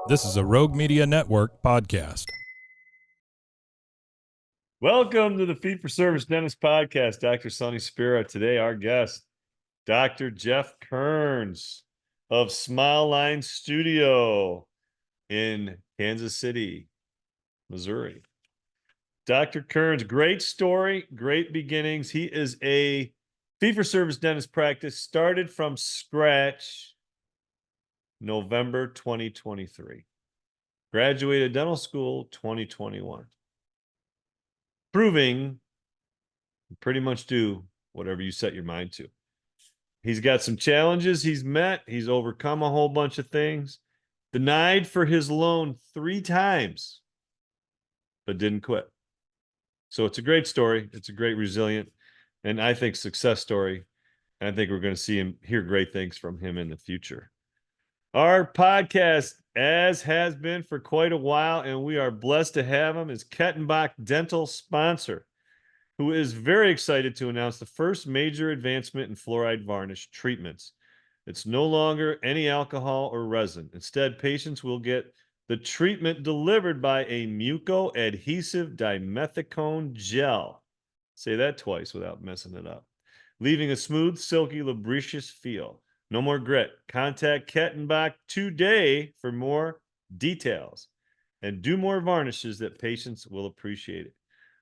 This is a Rogue Media Network podcast. Welcome to the Fee for Service Dentist Podcast. Dr. Sonny Spira. Today, our guest, Dr. Geoff Kerns of Smile Line Studio in Kansas City, Missouri. Dr. Kerns, great story, great beginnings. He is a fee-for-service dentist practice, started from scratch November 2023. Graduated dental school 2021. Proving you pretty much do whatever you set your mind to. He's got some challenges he's met. He's overcome a whole bunch of things. Denied for his loan 3 times, but didn't quit. So it's a great story. It's a great resilient, and I think success story. And I think we're going to hear great things from him in the future. Our podcast, as has been for quite a while, and we are blessed to have him, is Kettenbach Dental sponsor, who is very excited to announce the first major advancement in fluoride varnish treatments. It's no longer any alcohol or resin. Instead, patients will get the treatment delivered by a muco-adhesive dimethicone gel. Say that twice without messing it up. Leaving a smooth, silky, lubricious feel. No more grit. Contact Kettenbach today for more details. And do more varnishes that patients will appreciate it.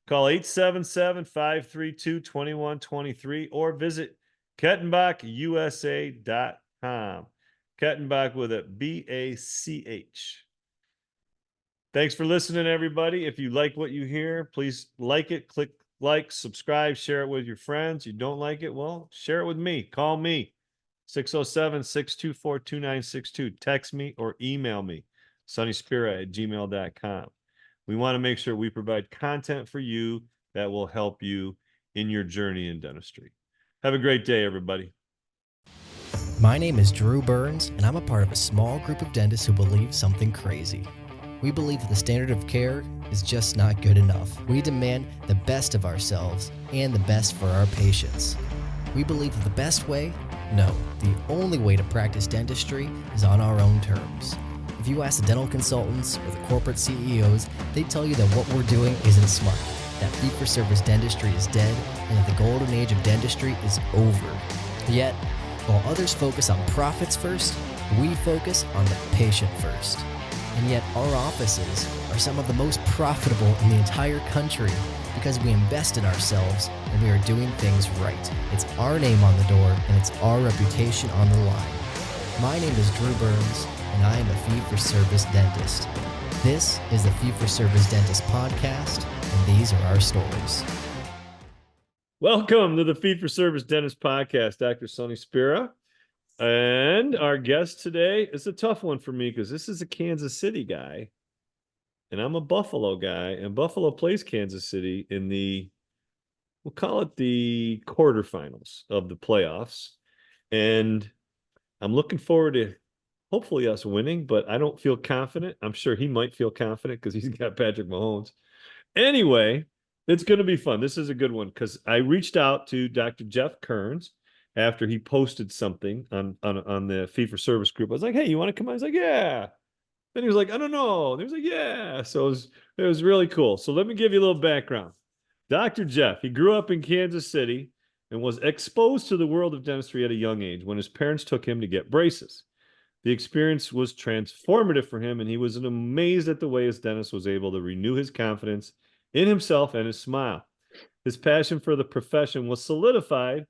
Call 877-532-2123 or visit KettenbachUSA.com. Kettenbach with a B-A-C-H. Thanks for listening, everybody. If you like what you hear, please like it, click like, subscribe, share it with your friends. You don't like it, well, share it with me. Call me, 607-624-2962. Text me or email me, sonnyspira@gmail.com. We want to make sure we provide content for you that will help you in your journey in dentistry. Have a great day, everybody. My name is Drew Burns, and I'm a part of a small group of dentists who believe something crazy. We believe that the standard of care is just not good enough. We demand the best of ourselves and the best for our patients. We believe that the best way? No, the only way to practice dentistry is on our own terms. If you ask the dental consultants or the corporate CEOs, they tell you that what we're doing isn't smart, that fee-for-service dentistry is dead, and that the golden age of dentistry is over. Yet, while others focus on profits first, we focus on the patient first. And yet, our offices are some of the most profitable in the entire country because we invest in ourselves and we are doing things right. It's our name on the door and it's our reputation on the line. My name is Drew Burns, and I am a fee-for-service dentist. This is the Fee-for-Service Dentist Podcast, and these are our stories. Welcome to the Fee-for-Service Dentist Podcast, Dr. Sonny Spira. And our guest today is a tough one for me because this is a Kansas City guy, and I'm a Buffalo guy, and Buffalo plays Kansas City in we'll call it the quarterfinals of the playoffs. And I'm looking forward to hopefully us winning, but I don't feel confident. I'm sure he might feel confident because he's got Patrick Mahomes. Anyway, it's going to be fun. This is a good one because I reached out to Dr. Geoff Kerns after he posted something on the fee-for-service group. I was like, hey, you want to come on? He's like, yeah. Then he was like, I don't know. And he was like, yeah. So it was really cool. So let me give you a little background. Dr. Geoff, he grew up in Kansas City and was exposed to the world of dentistry at a young age when his parents took him to get braces. The experience was transformative for him, and he was amazed at the way his dentist was able to renew his confidence in himself and his smile. His passion for the profession was solidified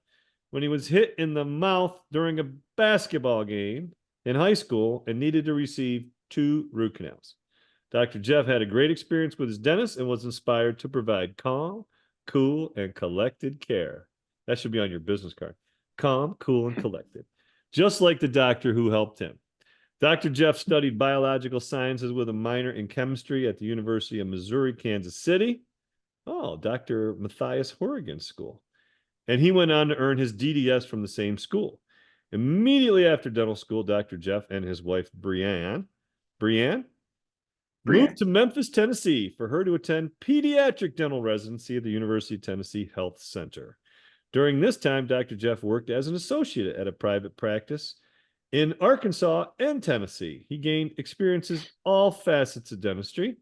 when he was hit in the mouth during a basketball game in high school and needed to receive 2 root canals. Dr. Geoff had a great experience with his dentist and was inspired to provide calm, cool, and collected care. That should be on your business card. Calm, cool, and collected. Just like the doctor who helped him. Dr. Geoff studied biological sciences with a minor in chemistry at the University of Missouri, Kansas City. Oh, Dr. Matthias Horrigan's school. And he went on to earn his DDS from the same school. Immediately after dental school, Dr. Geoff and his wife, Brianne moved to Memphis, Tennessee for her to attend Pediatric Dental residency at the University of Tennessee Health Center. During this time, Dr. Geoff worked as an associate at a private practice In Arkansas and Tennessee, he gained experiences all facets of dentistry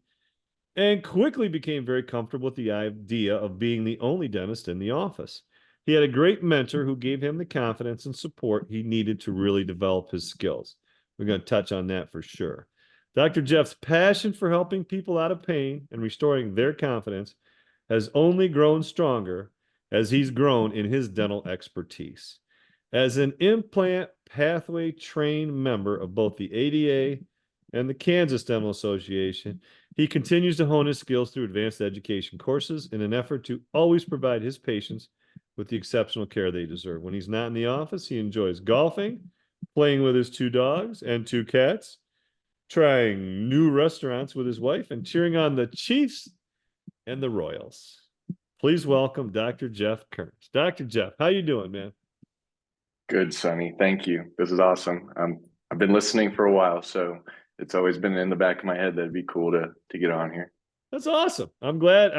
and quickly became very comfortable with the idea of being the only dentist in the office. He had a great mentor who gave him the confidence and support he needed to really develop his skills. We're going to touch on that for sure. Dr. Geoff's passion for helping people out of pain and restoring their confidence has only grown stronger as he's grown in his dental expertise. As an implant pathway trained member of both the ADA and the Kansas Dental Association, he continues to hone his skills through advanced education courses in an effort to always provide his patients with the exceptional care they deserve. When he's not in the office, he enjoys golfing, playing with his 2 dogs and 2 cats, trying new restaurants with his wife, and cheering on the Chiefs and the Royals. Please welcome Dr. Geoff Kerns. Dr. Geoff, how you doing, man? Good, Sonny. Thank you. This is awesome. I've been listening for a while, so it's always been in the back of my head that it'd be cool to get on here. That's awesome. I'm glad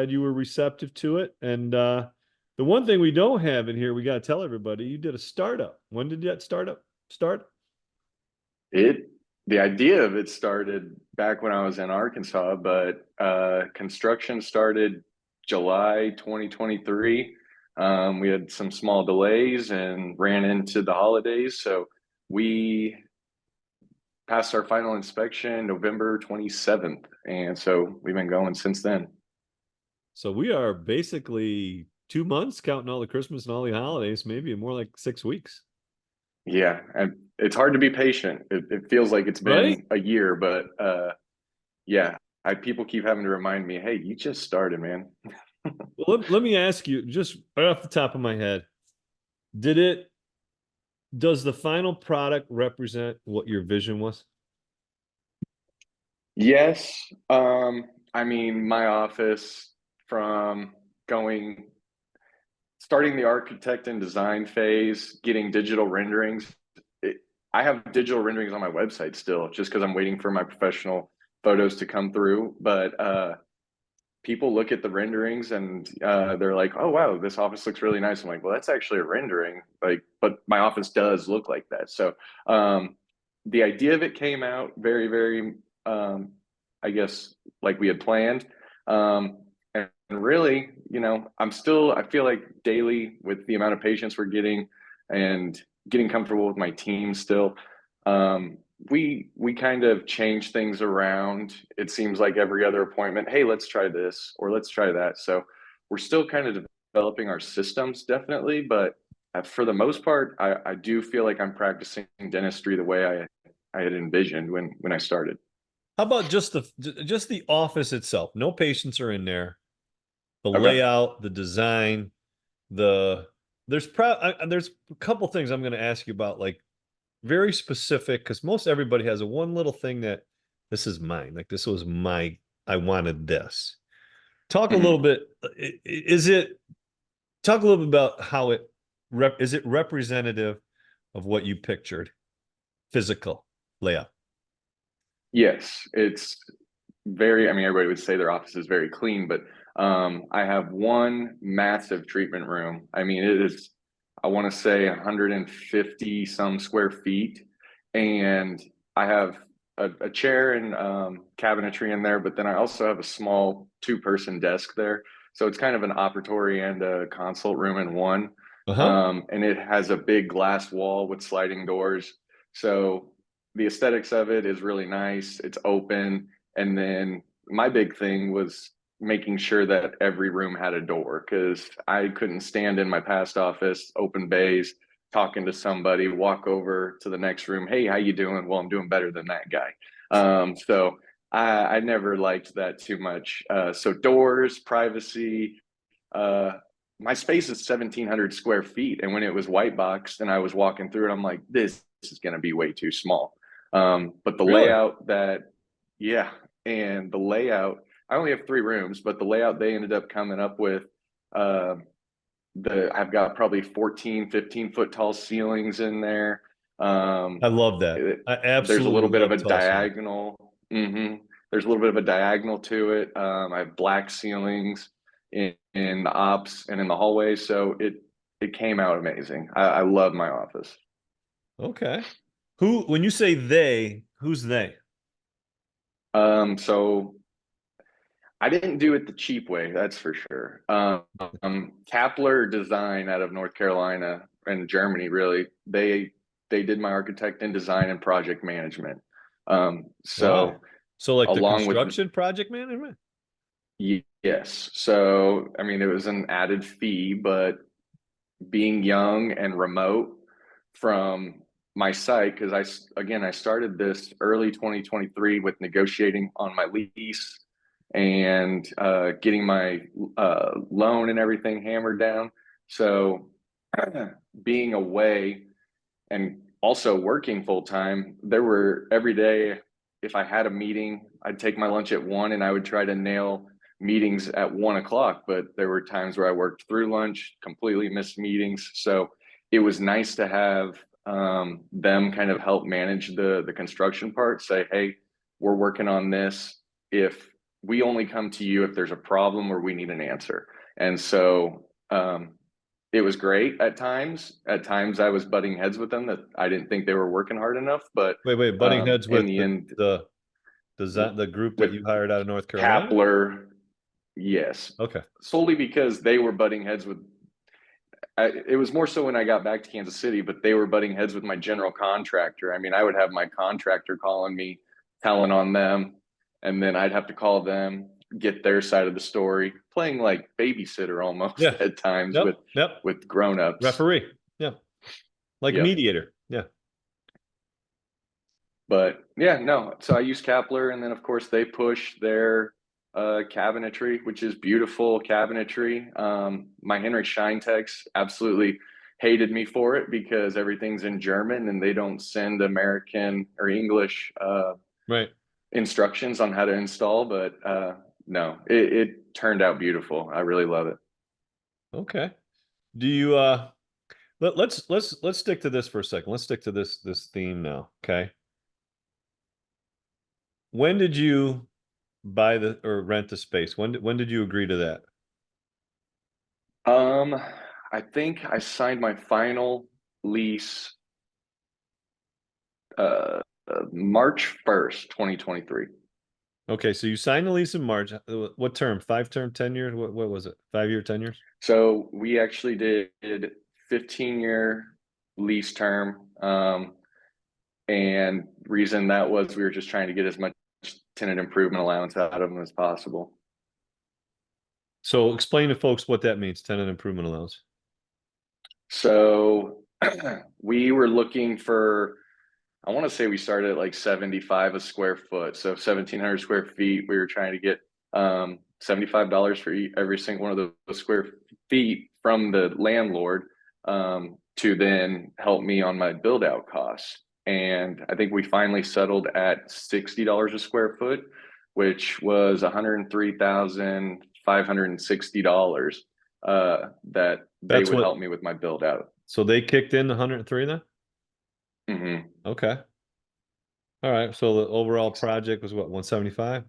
you were receptive to it. And the one thing we don't have in here, we got to tell everybody, you did a startup. When did that startup start? The idea of it started back when I was in Arkansas, but construction started July 2023. We had some small delays and ran into the holidays. So we passed our final inspection November 27th. And so we've been going since then. So we are basically 2 months, counting all the Christmas and all the holidays, maybe more like 6 weeks. Yeah. And it's hard to be patient. It feels like it's been a year, but yeah, people keep having to remind me, hey, you just started, man. Well, let me ask you, just right off the top of my head, does the final product represent what your vision was? Yes. I mean, my office, from starting the architect and design phase, getting digital renderings. I have digital renderings on my website still, just because I'm waiting for my professional photos to come through. But people look at the renderings and they're like, oh, wow, this office looks really nice. I'm like, well, that's actually a rendering. But my office does look like that. So the idea of it came out very, very, I guess, like we had planned. And really, I feel like daily with the amount of patients we're getting and getting comfortable with my team still, we kind of change things around. It seems like every other appointment, hey, let's try this or let's try that. So we're still kind of developing our systems, definitely. But for the most part, I do feel like I'm practicing dentistry the way I had envisioned when I started. How about just the office itself? No patients are in there. The Okay. layout, the design, there's a couple things I'm going to ask you about, like very specific, because most everybody has one little thing that this is mine. Like this was I wanted this. Talk a little bit. Talk a little bit about how is it representative of what you pictured? Physical layout. Yes, it's very, everybody would say their office is very clean, but I have one massive treatment room. It is, I want to say 150 some square feet. And I have a chair and cabinetry in there, but then I also have a small 2-person desk there. So it's kind of an operatory and a consult room in one. And it has a big glass wall with sliding doors. So the aesthetics of it is really nice. It's open. And then my big thing was making sure that every room had a door, because I couldn't stand in my past office, open bays, talking to somebody, walk over to the next room. Hey, how you doing? Well, I'm doing better than that guy. So I never liked that too much. So doors, privacy, my space is 1,700 square feet. And when it was white boxed and I was walking through it, I'm like, this is going to be way too small. But the layout and the layout, I only have 3 rooms, but the layout they ended up coming up with, I've got probably 14, 15-foot tall ceilings in there. I love that. I absolutely. There's a little bit of a diagonal. There's a little bit of a diagonal to it. I have black ceilings in the ops and in the hallway. So it came out amazing. I love my office. Okay. When you say they, who's they? So I didn't do it the cheap way, that's for sure. Kapler Design out of North Carolina and Germany, really, they did my architect and design and project management. So Wow. So like the along with construction project management? yes. So I mean, it was an added fee, but being young and remote from my site, because I started this early 2023 with negotiating on my lease and getting my loan and everything hammered down. So being away and also working full time, there were every day, if I had a meeting, I'd take my lunch at 1 and I would try to nail meetings at 1 o'clock. But there were times where I worked through lunch, completely missed meetings. So it was nice to have them kind of help manage the construction part, say, hey, we're working on this. If we only come to you if there's a problem or we need an answer. And so it was great at times. At times I was butting heads with them that I didn't think they were working hard enough. But Wait, butting heads with in the end, the group that with you hired out of North Carolina? Kapler, yes. Okay. Solely because they were butting heads with, it was more so when I got back to Kansas City, but they were butting heads with my general contractor. I mean, I would have my contractor calling me, telling on them, and then I'd have to call them, get their side of the story, playing like babysitter almost at times with grown-ups. Referee. Yeah. Like mediator. Yeah. But yeah, no. So I use Kapler, and then of course they push their cabinetry, which is beautiful cabinetry. My Henry Scheintex absolutely hated me for it because everything's in German and they don't send American or English instructions on how to install. But no, it turned out beautiful. I really love it. Okay. Do you let's stick to this for a second. Let's stick to this theme now. Okay. When did you buy or rent the space? When did you agree to that? I think I signed my final lease March 1st, 2023. Okay, so you signed the lease in March. What term? 5-term, 10 years? What was it? 5-year, 10 years? So we actually did 15-year lease term. And reason that was we were just trying to get as much tenant improvement allowance out of them as possible. So explain to folks what that means, tenant improvement allowance. So we were looking for, I want to say we started at like 75 a square foot. So 1,700 square feet, we were trying to get $75 for every single one of those square feet from the landlord to then help me on my build out costs. And I think we finally settled at $60 a square foot, which was $103,560 that they would help me with my build out. So they kicked in the 103 then? Mm-hmm. Okay. All right. So the overall project was what, 175?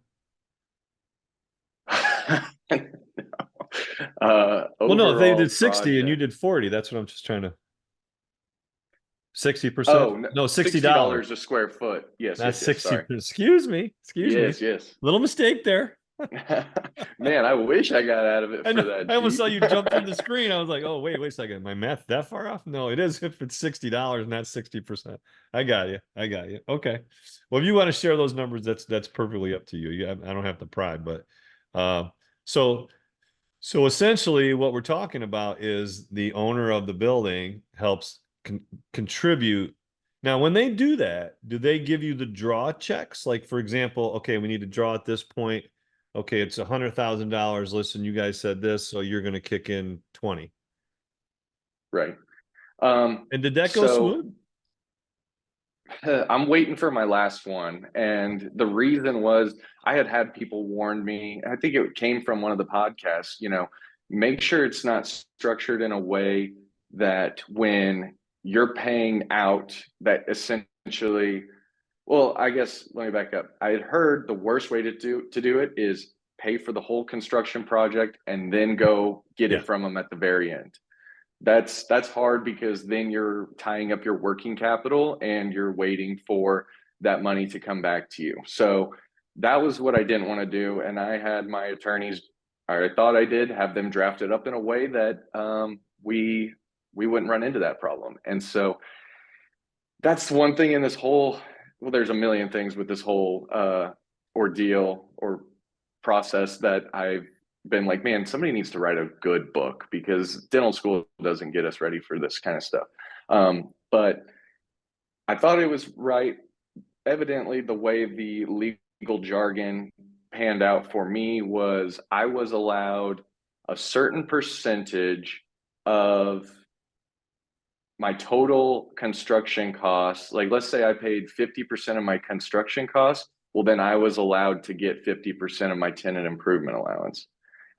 Well, no, if they did 60 and you did 40, that's what I'm just trying to. 60%? Oh, no, $60 a square foot. Yes, that's yes, 60. Sorry. Excuse me. Yes. Little mistake there. Man, I wish I got out of it for that. I almost saw you jump through the screen. I was like, oh, wait a second. My math that far off? No, it is if it's $60, not 60%. I got you. Okay. Well, if you want to share those numbers, that's perfectly up to you. I don't have to pry, but so essentially what we're talking about is the owner of the building helps contribute. Now, when they do that, do they give you the draw checks? Like, for example, okay, we need to draw at this point. Okay, it's $100,000. Listen, you guys said this, so you're going to kick in 20. Right. And did that go smooth? I'm waiting for my last one. And the reason was I had people warn me, I think it came from one of the podcasts, make sure it's not structured in a way that when you're paying out that essentially, well, I guess let me back up. I had heard the worst way to do it is pay for the whole construction project and then go get it from them at the very end. that's hard because then you're tying up your working capital and you're waiting for that money to come back to you. So that was what I didn't want to do. And I had my attorneys, or I thought I did, have them drafted up in a way that we wouldn't run into that problem. And so that's one thing in this whole, well, there's a million things with this whole ordeal or process that I've been like, man, somebody needs to write a good book because dental school doesn't get us ready for this kind of stuff. But I thought it was right. Evidently, the way the legal jargon panned out for me was I was allowed a certain percentage of my total construction costs. Like, let's say I paid 50% of my construction costs. Well, then I was allowed to get 50% of my tenant improvement allowance.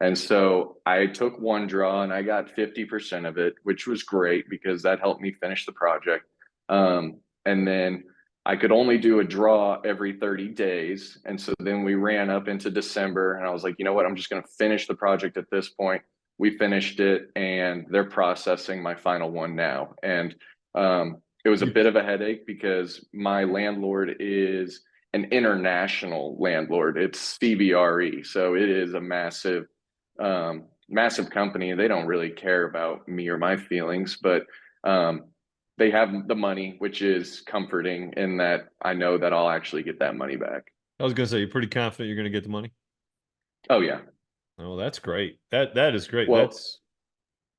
And so I took one draw and I got 50% of it, which was great because that helped me finish the project. And then I could only do a draw every 30 days. And so then we ran up into December and I was like, you know what, I'm just going to finish the project at this point. We finished it and they're processing my final one now. And it was a bit of a headache because my landlord is an international landlord. It's CBRE. So it is a massive company. They don't really care about me or my feelings, but they have the money, which is comforting in that I know that I'll actually get that money back. I was going to say, you're pretty confident you're going to get the money? Oh yeah. Oh, that's great. That is great. Well,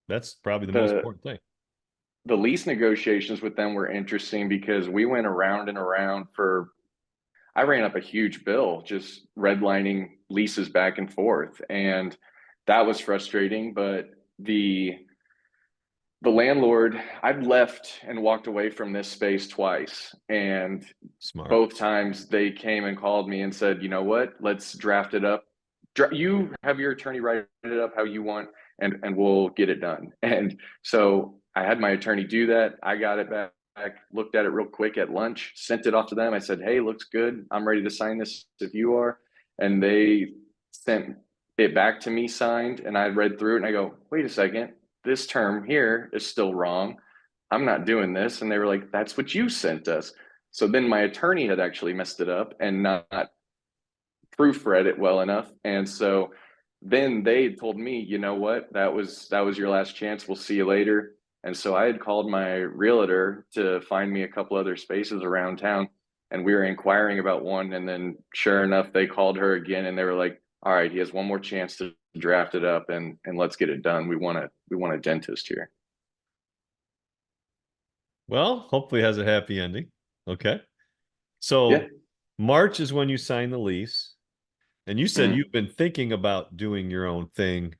that's probably the most important thing. The lease negotiations with them were interesting because we went around and around I ran up a huge bill just redlining leases back and forth. And that was frustrating, but the landlord, I've left and walked away from this space twice. And Smart. Both times they came and called me and said, you know what, let's draft it up. You have your attorney write it up how you want, and we'll get it done. And so I had my attorney do that. I got it back, looked at it real quick at lunch, sent it off to them. I said, hey, looks good. I'm ready to sign this if you are. And they sent it back to me signed, and I read through it and I go, wait a second, this term here is still wrong. I'm not doing this. And they were like, that's what you sent us. So then my attorney had actually messed it up and not proofread it well enough. And so then they told me, you know what, that was your last chance. We'll see you later. And so I had called my realtor to find me a couple other spaces around town, and we were inquiring about one. And then sure enough, they called her again and they were like, all right, he has one more chance to draft it up and let's get it done. We want a dentist here. Well, hopefully it has a happy ending. Okay. So yeah. March is when you sign the lease. And you said you've been thinking about doing your own thing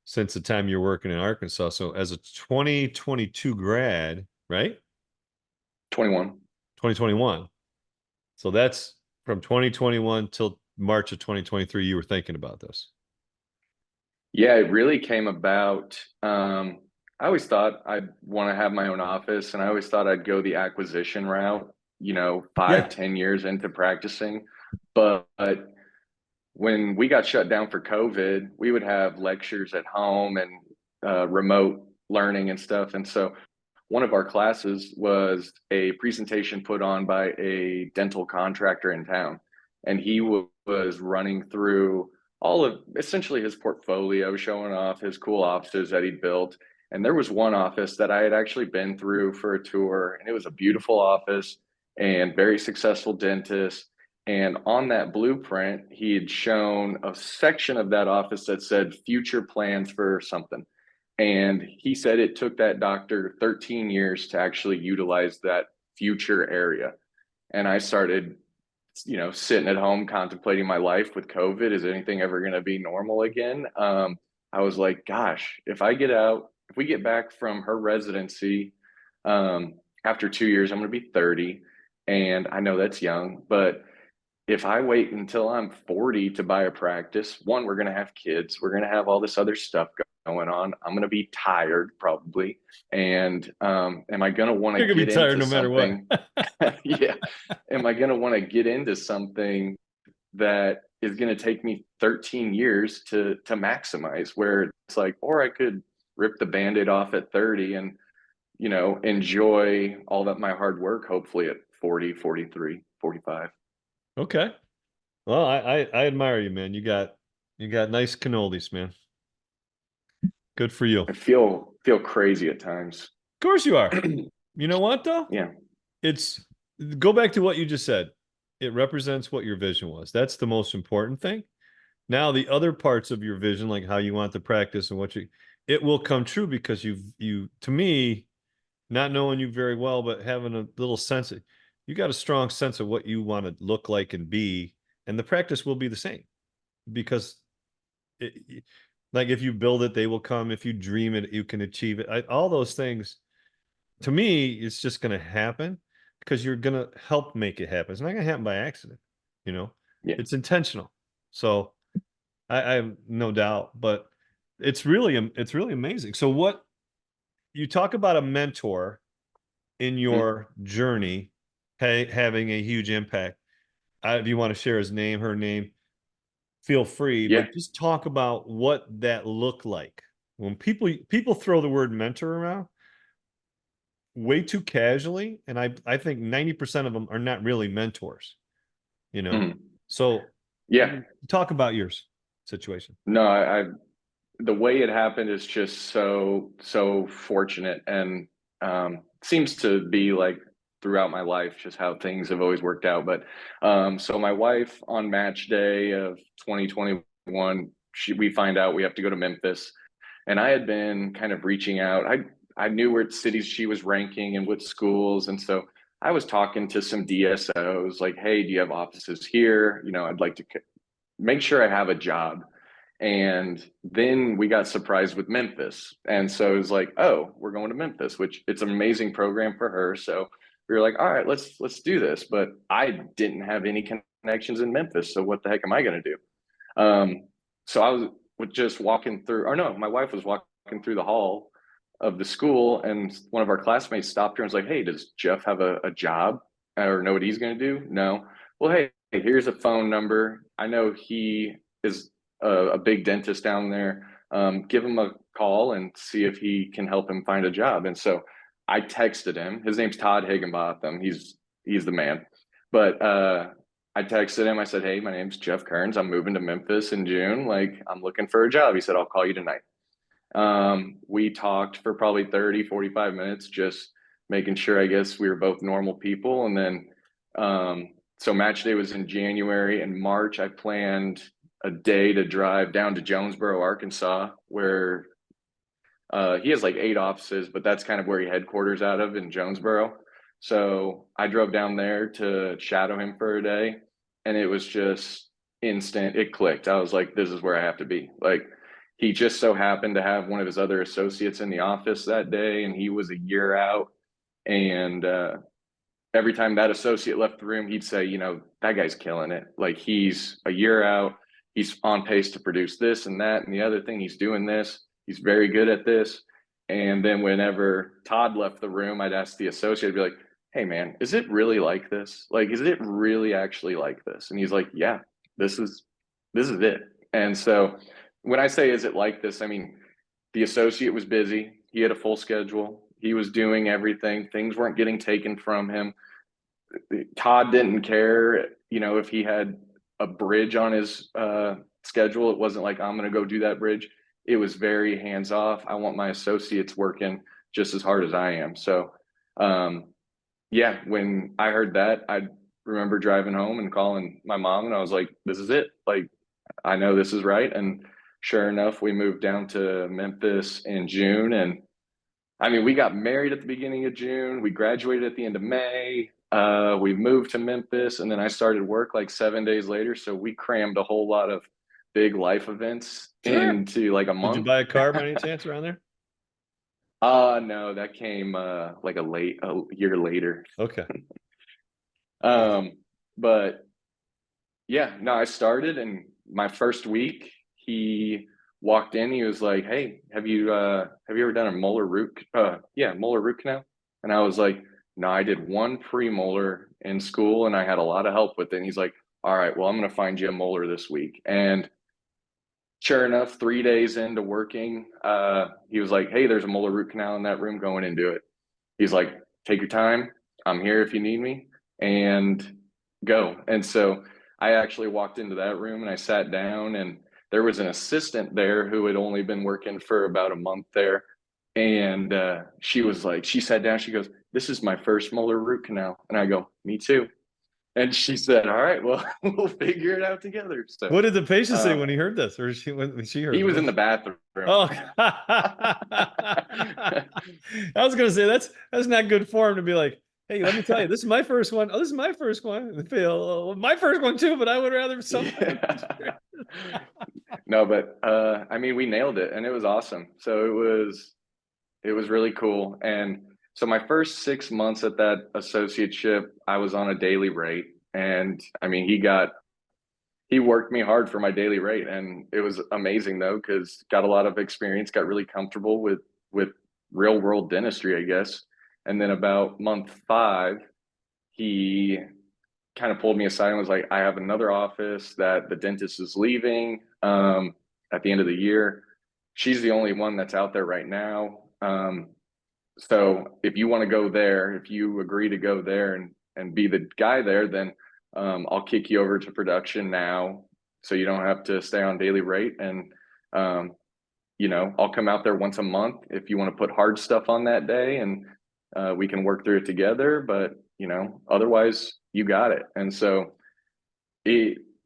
since the time you're working in Arkansas. So as a 2022 grad, right? 2021. So that's from 2021 till March of 2023, you were thinking about this. Yeah, it really came about. I always thought I'd want to have my own office, and I always thought I'd go the acquisition route, 10 years into practicing. But when we got shut down for COVID, we would have lectures at home and remote learning and stuff. And so one of our classes was a presentation put on by a dental contractor in town. And he was running through all of essentially his portfolio, showing off his cool offices that he'd built. And there was one office that I had actually been through for a tour, and it was a beautiful office and very successful dentist. And on that blueprint, he had shown a section of that office that said future plans for something. And he said it took that doctor 13 years to actually utilize that future area. And I started, sitting at home contemplating my life with COVID. Is anything ever going to be normal again? I was like, gosh, if we get back from her residency after 2 years, I'm going to be 30. And I know that's young, but if I wait until I'm 40 to buy a practice, one, we're going to have kids. We're going to have all this other stuff going on. I'm going to be tired probably. And am I going to want to get into something? No matter what. Yeah. Am I going to want to get into something that is going to take me 13 years to maximize, where it's like, or I could rip the Band-Aid off at 30 and, you know, enjoy all that my hard work, hopefully at 40, 43, 45. Okay. Well, I admire you, man. You got nice cannolis, man. Good for you. I feel crazy at times. Of course you are. You know what though? Yeah. It's go back to what you just said. It represents what your vision was. That's the most important thing. Now the other parts of your vision, like how you want to practice and it will come true because you to me, not knowing you very well, but having a little sense of, you got a strong sense of what you want to look like and be, and the practice will be the same because like if you build it, they will come. If you dream it, you can achieve it. All those things, to me, it's just going to happen because you're going to help make it happen. It's not going to happen by accident, you know. Yeah. It's intentional. So I have no doubt, but it's really amazing. So what you talk about a mentor in your journey, having a huge impact. If you want to share his name, her name, feel free, Yeah. but just talk about what that looked like. When people throw the word mentor around way too casually, and I think 90% of them are not really mentors, you know. So yeah, talk about your situation. no, I the way it happened is just so fortunate, and seems to be like throughout my life just how things have always worked out. But so my wife on match day of 2021, we find out we have to go to Memphis, and I had been kind of reaching out. I knew what cities she was ranking and what schools, and so I was talking to some DSOs like, hey, do you have offices here? You know, I'd like to make sure I have a job. And then we got surprised with Memphis. And so it was like, oh, we're going to Memphis, which it's an amazing program for her. So we were like, all right, let's do this. But I didn't have any connections in Memphis. So what the heck am I going to do? So I was just walking through, or no, my wife was walking through the hall of the school, and one of our classmates stopped her and was like, hey, does Geoff have a job or know what he's going to do? No. Well, hey, here's a phone number. I know he is a big dentist down there. Give him a call and see if he can help him find a job. And so I texted him. His name's Todd Higginbotham. He's the man. But I texted him. I said, hey, my name's Geoff Kerns. I'm moving to Memphis in June. Like, I'm looking for a job. He said, I'll call you tonight. We talked for probably 30, 45 minutes, just making sure, I guess, we were both normal people. And then, so match day was in January. In March, I planned a day to drive down to Jonesboro, Arkansas, where he has like 8 offices, but that's kind of where he headquarters out of, in Jonesboro. So I drove down there to shadow him for a day, and it was just instant. It clicked. I was like, this is where I have to be. Like, he just so happened to have one of his other associates in the office that day, and he was a year out. And every time that associate left the room, he'd say, you know, that guy's killing it. Like, he's a year out. He's on pace to produce this and that and the other thing. He's doing this. He's very good at this. And then whenever Todd left the room, I'd ask the associate, I'd be like, hey, man, is it really like this? Like, is it really actually like this? And he's like, yeah, this is it. And so when I say, is it like this? I mean, the associate was busy. He had a full schedule. He was doing everything. Things weren't getting taken from him. Todd didn't care, you know, if he had a bridge on his schedule. It wasn't like, I'm going to go do that bridge. It was very hands off. I want my associates working just as hard as I am. So, yeah, when I heard that, I remember driving home and calling my mom, and I was like, this is it. Like, I know this is right. And sure enough, we moved down to Memphis in June. And I mean, we got married at the beginning of June. We graduated at the end of May. We moved to Memphis, and then I started work like 7 days later. So we crammed a whole lot of big life events into like a month. Did you buy a car by any chance around there? No, that came like a year later. Okay. But yeah, no, I started, and my first week he walked in. He was like, hey, have you ever done a molar root canal? And I was like, no, I did one premolar in school, and I had a lot of help with it. And he's like, all right, well, I'm going to find you a molar this week. And Sure enough, 3 days into working, he was like, "Hey, there's a molar root canal in that room. Go in and do it." He's like, "Take your time. I'm here if you need me, and go." And so I actually walked into that room and I sat down, and there was an assistant there who had only been working for about a month there. And she was like, she sat down, she goes, "This is my first molar root canal." And I go, "Me too." And she said, "All right, well, we'll figure it out together." So What did the patient say when he heard this, or when she heard he was this? in the bathroom. Oh, I was gonna say that's not good for him to be like, "Hey, let me tell you, this is my first one. Oh, this is my first one. And feel my first one too, but I would rather something." Yeah. No, but I mean, we nailed it, and it was awesome. So it was really cool. And so my first 6 months at that associateship, I was on a daily rate, and I mean, he worked me hard for my daily rate, and it was amazing though, because got a lot of experience, got really comfortable with real world dentistry, I guess. And then about month 5, he kind of pulled me aside and was like, "I have another office that the dentist is leaving at the end of the year. She's the only one that's out there right now. So if you want to go there, if you agree to go there and be the guy there, then I'll kick you over to production now, so you don't have to stay on daily rate. And I'll come out there once a month if you want to put hard stuff on that day, and we can work through it together. But otherwise, you got it." And so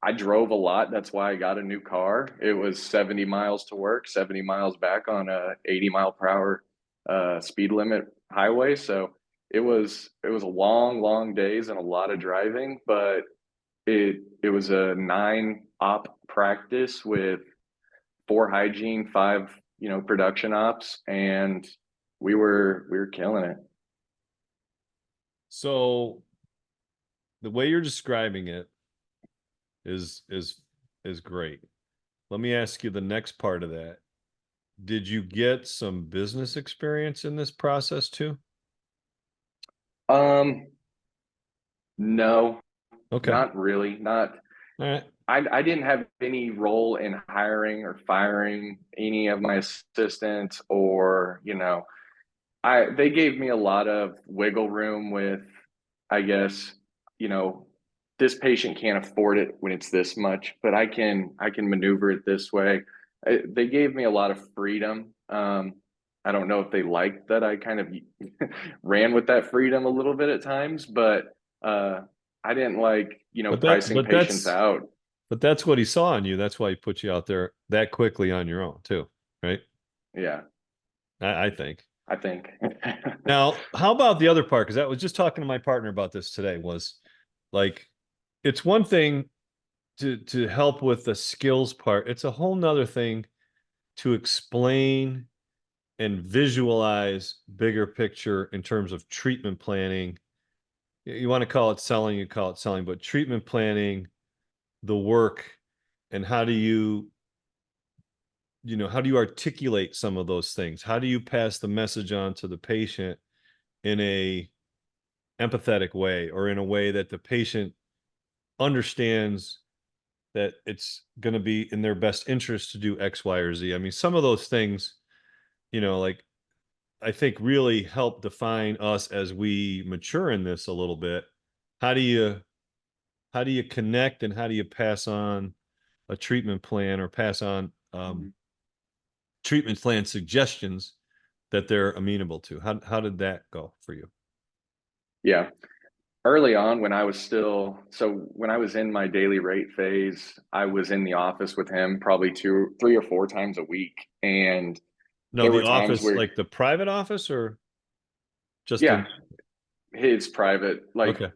I drove a lot. That's why I got a new car. It was 70 miles to work, 70 miles back on a 80-mile-per-hour speed limit highway. So it was a long days and a lot of driving, but it was a 9-op practice with 4 hygiene, 5 production ops, and we were killing it. So the way you're describing it is great. Let me ask you the next part of that. Did you get some business experience in this process too? No, Okay. not really. Not All right. I didn't have any role in hiring or firing any of my assistants, or they gave me a lot of wiggle room with, I guess, this patient can't afford it when it's this much, but I can maneuver it this way. They gave me a lot of freedom. I don't know if they liked that I kind of ran with that freedom a little bit at times, but I didn't like, pricing patients out. But that's what he saw in you. That's why he put you out there that quickly on your own too, right? Yeah, I think. Now, how about the other part? Because I was just talking to my partner about this today, was like, it's one thing to help with the skills part. It's a whole nother thing to explain and visualize bigger picture in terms of treatment planning. You want to call it selling, you call it selling, but treatment planning, the work, and how do you articulate some of those things? How do you pass the message on to the patient in a empathetic way, or in a way that the patient understands that it's going to be in their best interest to do X, Y, or Z? I mean, some of those things, like, I think really help define us as we mature in this a little bit. How do you connect, and how do you pass on a treatment plan, or pass on treatment plan suggestions that they're amenable to? How did that go for you? Yeah. Early on, when I was in my daily rate phase, I was in the office with him probably 2, 3, or 4 times a week. And No, there the were times office, where, like the private office, or just yeah, his private, like, okay.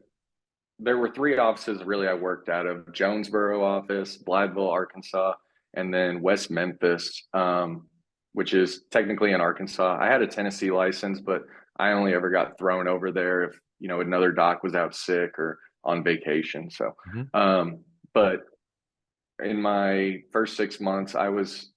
there were 3 offices really I worked out of: Jonesboro office, Blytheville, Arkansas, and then West Memphis, which is technically in Arkansas. I had a Tennessee license, but I only ever got thrown over there if, another doc was out sick or on vacation. So, but in my first 6 months, I was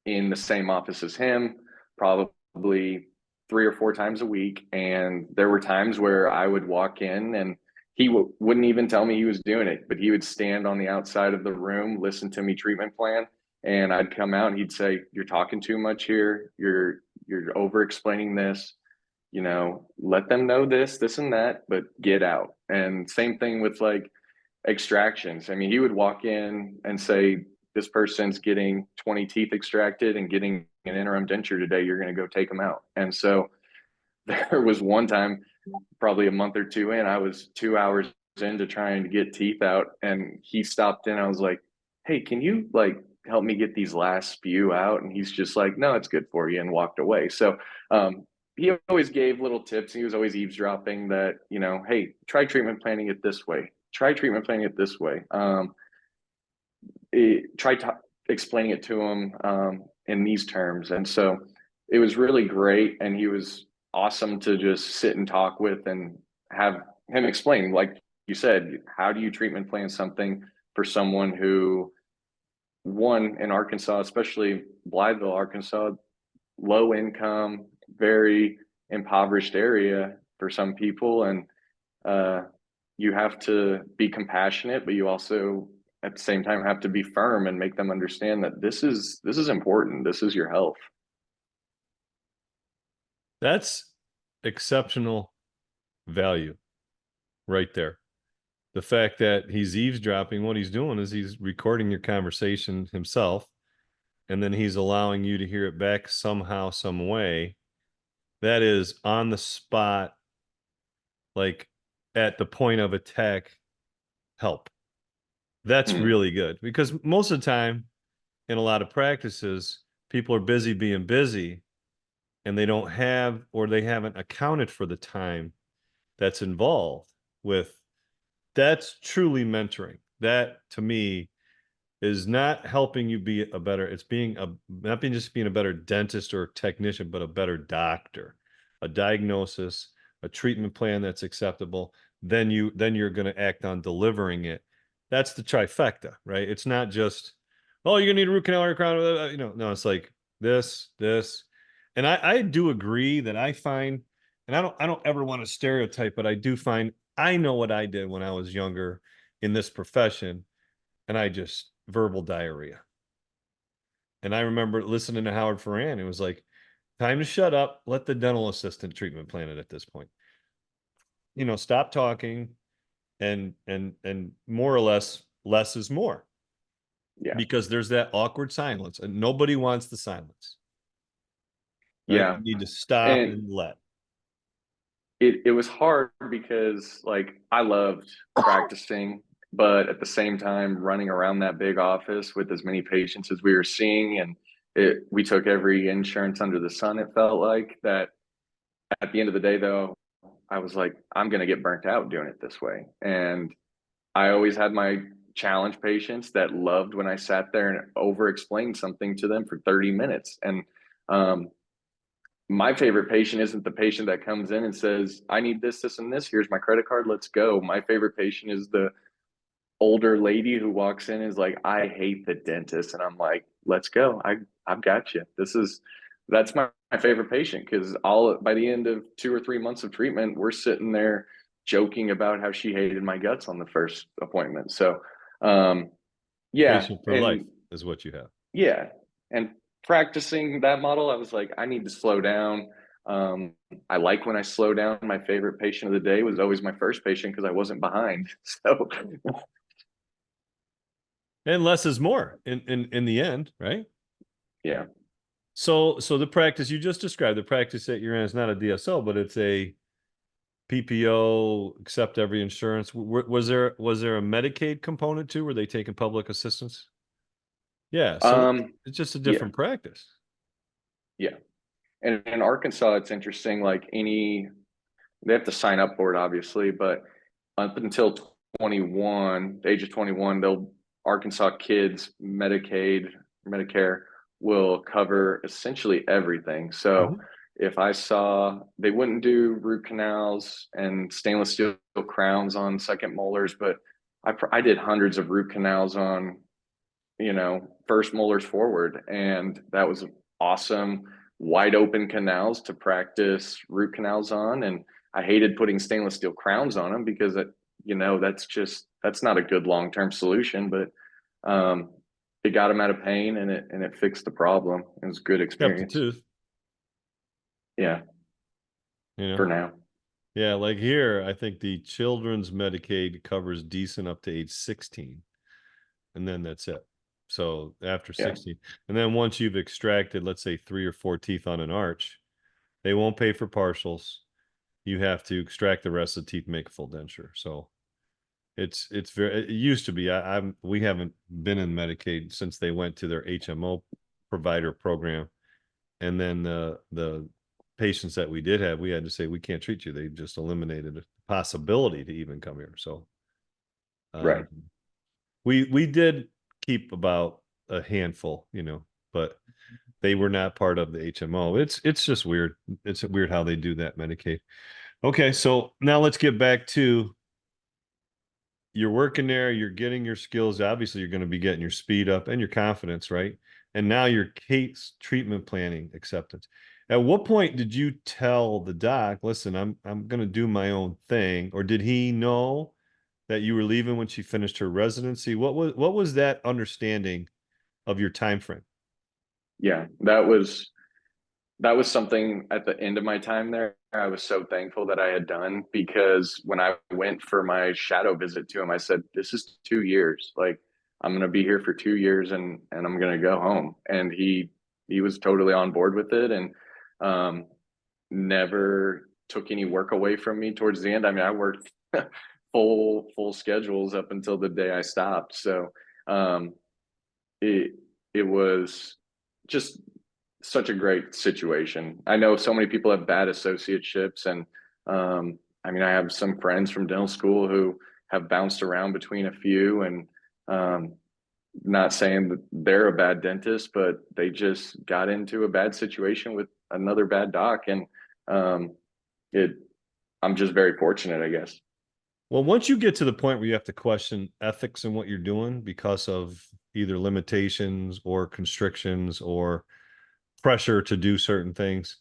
in the same office as him, probably 3 or 4 times a week. And there were times where I would walk in and he wouldn't even tell me he was doing it, but he would stand on the outside of the room, listen to me treatment plan, And I'd come out and he'd say, "You're talking too much here. You're over explaining this. You know, let them know this and that, but get out." And same thing with like extractions. I mean, he would walk in and say, "This person's getting 20 teeth extracted and getting an interim denture today. You're going to go take them out." And so there was one time, probably a month or two in, I was 2 hours into trying to get teeth out, and he stopped in. I was like, "Hey, can you like help me get these last few out?" And he's just like, "No, it's good for you," and walked away. So he always gave little tips. He was always eavesdropping that, you know, "Hey, try treatment planning it this way. Try treatment planning it this way." Try explaining it to him in these terms. And so it was really great. And he was awesome to just sit and talk with and have him explain, like you said, how do you treatment plan something for someone who, one, in Arkansas, especially Blytheville, Arkansas, low income, very impoverished area for some people. And you have to be compassionate, but you also at the same time have to be firm and make them understand that this is important. This is your health. That's exceptional value right there. The fact that he's eavesdropping, what he's doing is he's recording your conversation himself, and then he's allowing you to hear it back somehow, some way. That is on the spot, like at the point of attack help. That's really good, because most of the time in a lot of practices, people are busy being busy and they don't have, or they haven't accounted for the time that's involved with. That's truly mentoring. That to me is not helping you be a better, it's being not being just being a better dentist or technician, but a better doctor, a diagnosis, a treatment plan that's acceptable. Then you're going to act on delivering it. That's the trifecta, right? It's not just, "Oh, you're gonna need a root canal or a crown," you know. No, it's like this. And I do agree that I find, and I don't ever want to stereotype, but I do find, I know what I did when I was younger in this profession, and I just verbal diarrhea. And I remember listening to Howard Ferran. It was like, time to shut up. Let the dental assistant treatment plan it at this point. You know, stop talking, and more or less is more. Yeah. Because there's that awkward silence, and nobody wants the silence. Right? Yeah. You need to stop and let. It was hard because like I loved practicing, but at the same time running around that big office with as many patients as we were seeing, and we took every insurance under the sun, it felt like. That at the end of the day though, I was like, I'm going to get burnt out doing it this way. And I always had my challenge patients that loved when I sat there and over explained something to them for 30 minutes. And my favorite patient isn't the patient that comes in and says, "I need this, this, and this. Here's my credit card. Let's go." My favorite patient is the older lady who walks in and is like, "I hate the dentist." And I'm like, "Let's go. I've got you." That's my favorite patient, because by the end of 2 or 3 months of treatment, we're sitting there joking about how she hated my guts on the first appointment. So, yeah. Patient for life is what you have. Yeah. And practicing that model, I was like, I need to slow down. I like when I slow down. My favorite patient of the day was always my first patient because I wasn't behind. So, and less is more in the end, right? Yeah. So the practice you just described, the practice that you're in, is not a DSO, but it's a PPO, accept every insurance. Was there a Medicaid component too? Were they taking public assistance? Yeah. So it's just a different practice. Yeah. And in Arkansas, it's interesting. Like they have to sign up for it, obviously, but up until the age of 21, Arkansas kids, Medicaid, Medicare will cover essentially everything. So if I saw, they wouldn't do root canals and stainless steel crowns on second molars, but I did hundreds of root canals on, first molars forward. And that was awesome. Wide open canals to practice root canals on. And I hated putting stainless steel crowns on them because that's not a good long-term solution. But it got him out of pain, and it fixed the problem. It was a good Kept the experience. tooth. Yeah, You know? for now. Yeah, like here, I think the children's Medicaid covers decent up to age 16, and then that's it. So after Yeah. 16, and then once you've extracted, let's say 3 or 4 teeth on an arch, they won't pay for partials. You have to extract the rest of the teeth, and make a full denture. So it's very, it used to be, we haven't been in Medicaid since they went to their HMO provider program. And then the patients that we did have, we had to say, we can't treat you. They just eliminated the possibility to even come here. So Right. We did keep about a handful, you know, but they were not part of the HMO. It's just weird. It's weird how they do that Medicaid. Okay, so now let's get back to, you're working there, you're getting your skills. Obviously, you're going to be getting your speed up and your confidence, right? And now your case treatment planning acceptance. At what point did you tell the doc, listen, I'm going to do my own thing? Or did he know that you were leaving when she finished her residency? What was that understanding of your time frame? Yeah, that was something at the end of my time there. I was so thankful that I had done, because when I went for my shadow visit to him, I said, this is 2 years. Like, I'm going to be here for 2 years, and I'm going to go home. And he was totally on board with it, and never took any work away from me towards the end. I mean, I worked full schedules up until the day I stopped. So it was just such a great situation. I know so many people have bad associateships, and I mean, I have some friends from dental school who have bounced around between a few, and not saying that they're a bad dentist, but they just got into a bad situation with another bad doc, and I'm just very fortunate, I guess. Well, once you get to the point where you have to question ethics in what you're doing because of either limitations or constrictions or pressure to do certain things,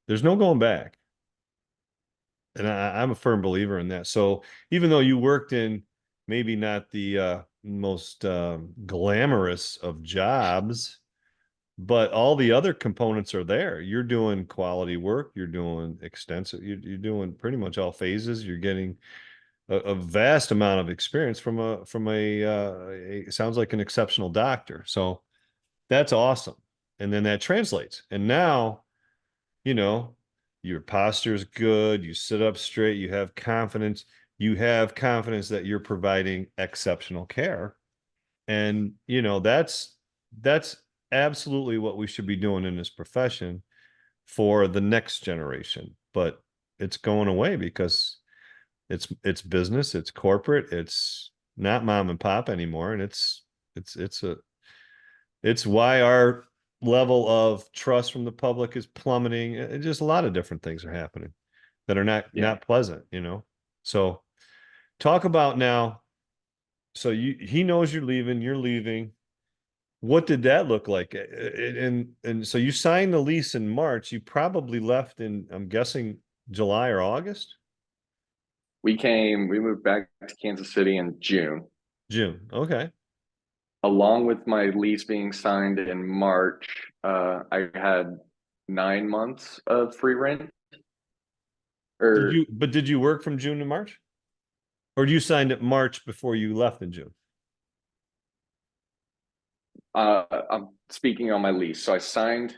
there's no going back. And I'm a firm believer in that. So even though you worked in maybe not the most glamorous of jobs, but all the other components are there. You're doing quality work. You're doing extensive. You're doing pretty much all phases. You're getting a vast amount of experience from a sounds like an exceptional doctor. So that's awesome. And then that translates. And now, you know, your posture is good. You sit up straight. You have confidence. You have confidence that you're providing exceptional care. And, you know, that's absolutely what we should be doing in this profession for the next generation. But it's going away because it's business, it's corporate, it's not mom and pop anymore. And it's why our level of trust from the public is plummeting. Just a lot of different things are happening that are not pleasant, you know. So talk about now. So he knows you're leaving. What did that look like? And so you signed the lease in March. You probably left in, I'm guessing, July or August? We moved back to Kansas City in June. June. Okay. Along with my lease being signed in March, I had 9 months of free rent. Did you work from June to March? Or you signed it March before you left in June? I'm speaking on my lease. So I signed,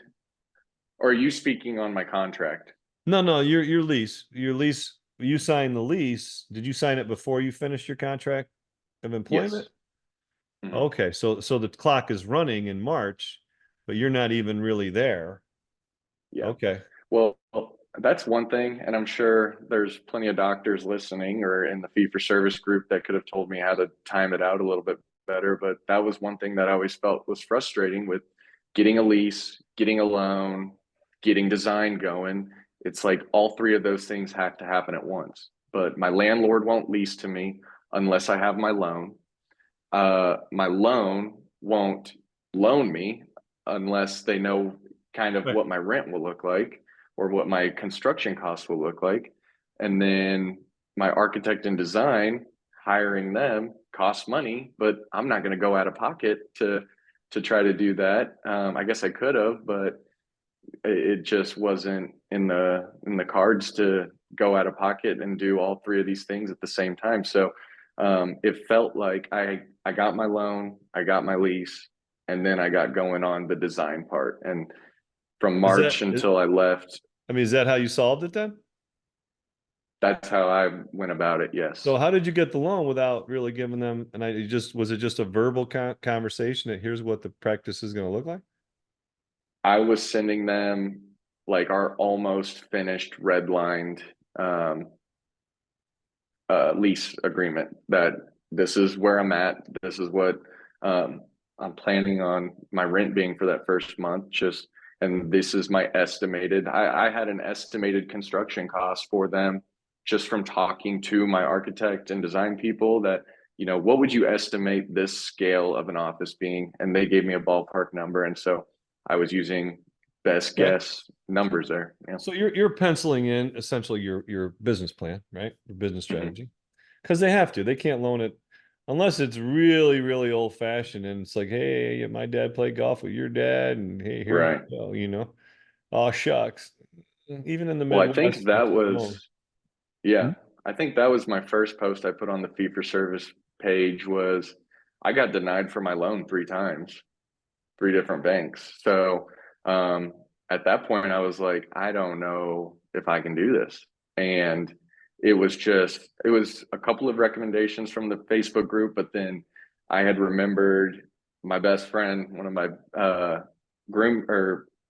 or are you speaking on my contract? No, your lease. You signed the lease. Did you sign it before you finished your contract of employment? Yes. Mm-hmm. Okay, so the clock is running in March, but you're not even really there. Yeah. Okay. Well, that's one thing, and I'm sure there's plenty of doctors listening or in the fee-for-service group that could have told me how to time it out a little bit better, but that was one thing that I always felt was frustrating with getting a lease, getting a loan, getting design going. It's like all three of those things have to happen at once. But my landlord won't lease to me unless I have my loan. My loan won't loan me unless they know kind of what my rent will look like or what my construction costs will look like. And then my architect and design, hiring them costs money, but I'm not going to go out of pocket to to try to do that. I guess I could have, but it just wasn't in the cards to go out of pocket and do all three of these things at the same time. So it felt like I got my loan, I got my lease, and then I got going on the design part. And from March until I left. I mean, is that how you solved it then? That's how I went about it. Yes. So how did you get the loan without really giving them? And was it just a verbal conversation that here's what the practice is going to look like? I was sending them like our almost finished redlined lease agreement that this is where I'm at. This is what I'm planning on my rent being for that first month. And this is my estimated. I had an estimated construction cost for them just from talking to my architect and design people that, what would you estimate this scale of an office being? And they gave me a ballpark number. And so I was using best guess numbers there. Yeah. So you're penciling in essentially your business plan, right? Your business strategy. Because they have to. They can't loan it unless it's really, really old fashioned and it's like, hey, my dad played golf with your dad, and hey, here you go, oh shucks. Even in the Midwest, I think that was I think that was my first post I put on the fee for service page. Was I got denied for my loan 3 times, 3 different banks. So at that point I was like, I don't know if I can do this. And it was a couple of recommendations from the Facebook group, but then I had remembered my best friend, one of my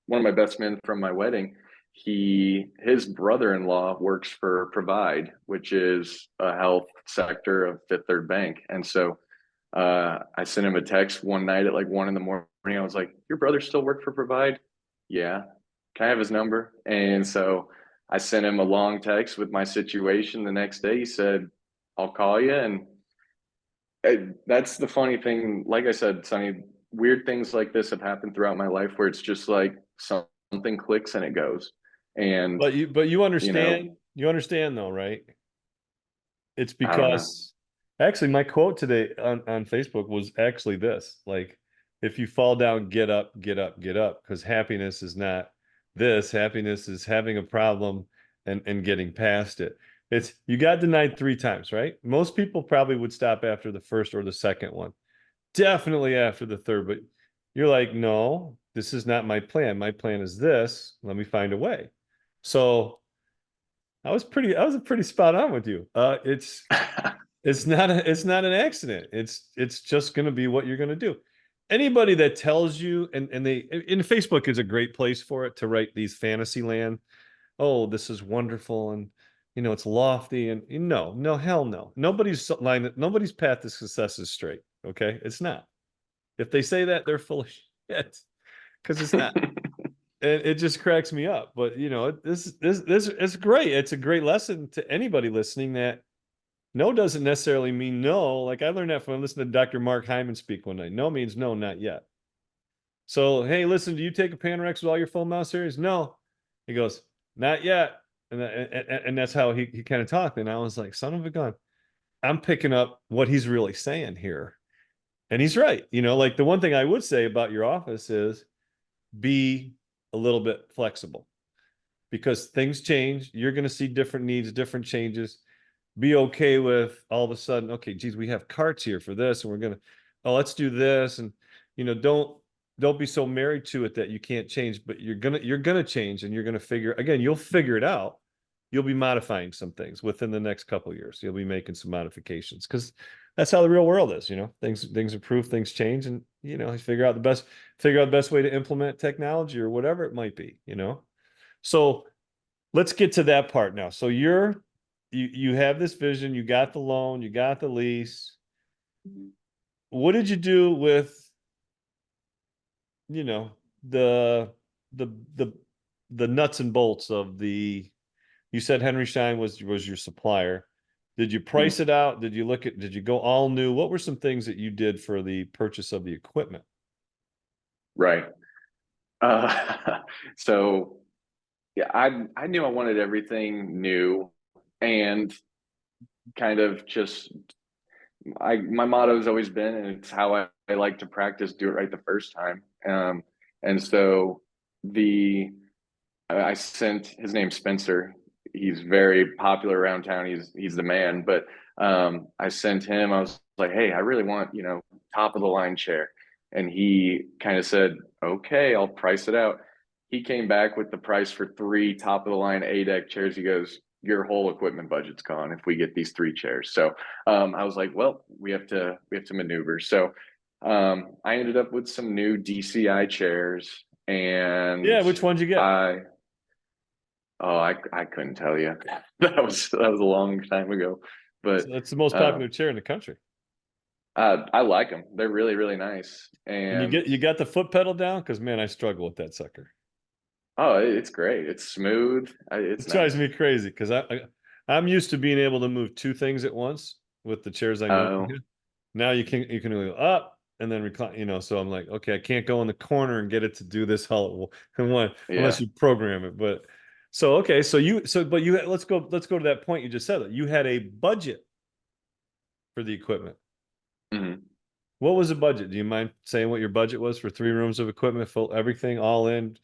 one of my best men from my wedding. His brother-in-law works for Provide, which is a health sector of Fifth Third Bank. And so I sent him a text one night at like 1 a.m. I was like, your brother still work for Provide? Yeah. Can I have his number? And so I sent him a long text with my situation. The next day he said, I'll call you. And that's the funny thing. Like I said, Sonny, weird things like this have happened throughout my life where it's just like something clicks and it goes. And but you understand, you understand though, right? It's because actually my quote today on Facebook was actually this, like, if you fall down, get up, get up, get up. Because happiness is not this. Happiness is having a problem and getting past it. It's, you got denied 3 times, right? Most people probably would stop after the first or the second one. Definitely after the third, but you're like, no, this is not my plan. My plan is this. Let me find a way. So I was pretty spot on with you. It's not an accident. It's just going to be what you're going to do. Anybody that tells you, and Facebook is a great place for it, to write these fantasy land. Oh, this is wonderful. And, it's lofty, and no, hell no. Nobody's path to success is straight. Okay. It's not. If they say that, they're full of shit, because it's not. And it just cracks me up. But this it's great. It's a great lesson to anybody listening that no doesn't necessarily mean no. Like I learned that from listening to Dr. Mark Hyman speak one night. No means no, not yet. So, hey, listen, do you take a Panorex with all your full mouth series? No. He goes, not yet. And that's how he kind of talked. And I was like, son of a gun, I'm picking up what he's really saying here. And he's right. Like the one thing I would say about your office is be a little bit flexible, because things change. You're going to see different needs, different changes. Be okay with all of a sudden, okay, geez, we have carts here for this, and we're going to, let's do this. And, don't be so married to it that you can't change, but you're going to change, and you're going to you'll figure it out. You'll be modifying some things within the next couple of years. You'll be making some modifications, because that's how the real world is. Things improve, things change, and figure out the best way to implement technology or whatever it might be. So let's get to that part now. So you have this vision, you got the loan, you got the lease. What did you do with the nuts and bolts of the? You said Henry Schein was your supplier. Did you price it out? Did you go all new? What were some things that you did for the purchase of the equipment? Right. So yeah, I knew I wanted everything new, and kind of just my motto has always been, and it's how I like to practice, do it right the first time. And so the I sent, his name's Spencer. He's very popular around town. He's the man. But I sent him. I was like, hey, I really want, top of the line chair. And he kind of said, okay, I'll price it out. He came back with the price for 3 top of the line A-deck chairs. He goes, your whole equipment budget's gone if we get these 3 chairs. So I was like, well, we have to maneuver. So I ended up with some new DCI chairs, and Yeah, which one'd you get? I couldn't tell you. That was a long time ago, but It's the most popular chair in the country. I like them. They're really, really nice. And you got the foot pedal down? Because man, I struggle with that sucker. Oh, it's great. It's smooth. It drives me crazy because I'm used to being able to move 2 things at once with the chairs I know. Now you can go up and then recline, so I'm like, okay, I can't go in the corner and get it to do this unless you program it. But so okay, let's go to that point you just said, that you had a budget for the equipment. Mm-hmm. What was the budget? Do you mind saying what your budget was for 3 rooms of equipment, full everything, all in,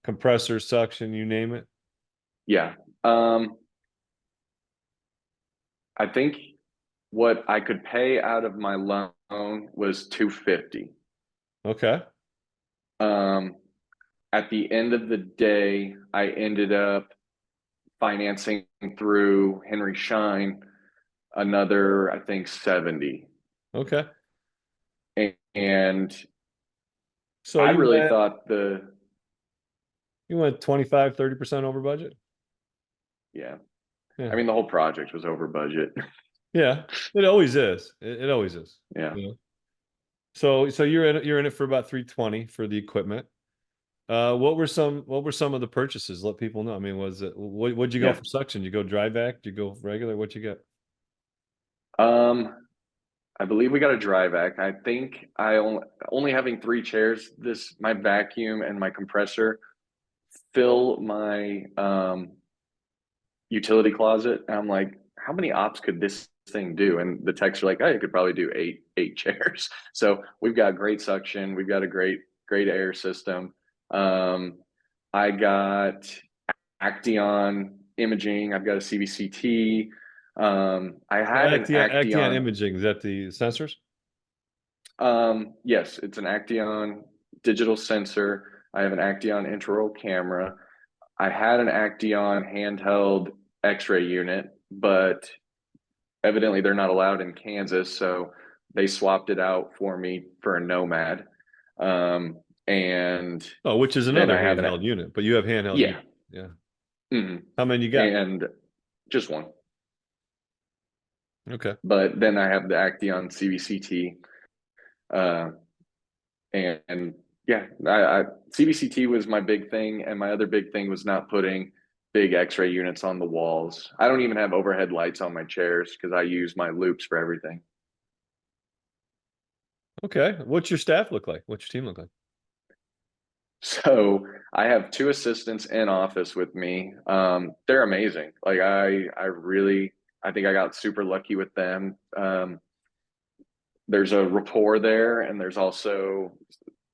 compressor, suction, you name it? Yeah. I think what I could pay out of my loan was $250. Okay. At the end of the day, I ended up financing through Henry Schein another, I think, 70. Okay. And so I really thought you went 25, 30% over budget? Yeah. I mean, the whole project was over budget. Yeah, it always is. It always is. Yeah. So you're in it for about 320 for the equipment. What were some of the purchases? Let people know. I mean, what'd you go for suction? Did you go dry vac? Did you go regular? What'd you get? I believe we got a dry vac. I think I only having 3 chairs, my vacuum and my compressor fill my utility closet. And I'm like, how many ops could this thing do? And the techs are like, oh, you could probably do eight chairs. So we've got great suction. We've got a great air system. I got Acteon imaging. I've got a CBCT. I had an Acteon imaging. Is that the sensors? Yes, it's an Acteon digital sensor. I have an Acteon intraoral camera. I had an Acteon handheld X-ray unit, but evidently they're not allowed in Kansas, so they swapped it out for me for a Nomad. Which is another handheld unit, but you have handheld. Yeah. Yeah. Mm-hmm. How many you got? And just one. Okay. But then I have the Acteon CBCT. And yeah, CBCT was my big thing, and my other big thing was not putting big X-ray units on the walls. I don't even have overhead lights on my chairs because I use my loops for everything. Okay. What's your staff look like? What's your team look like? So I have 2 assistants in office with me. They're amazing. Like I think I got super lucky with them. There's a rapport there, and there's also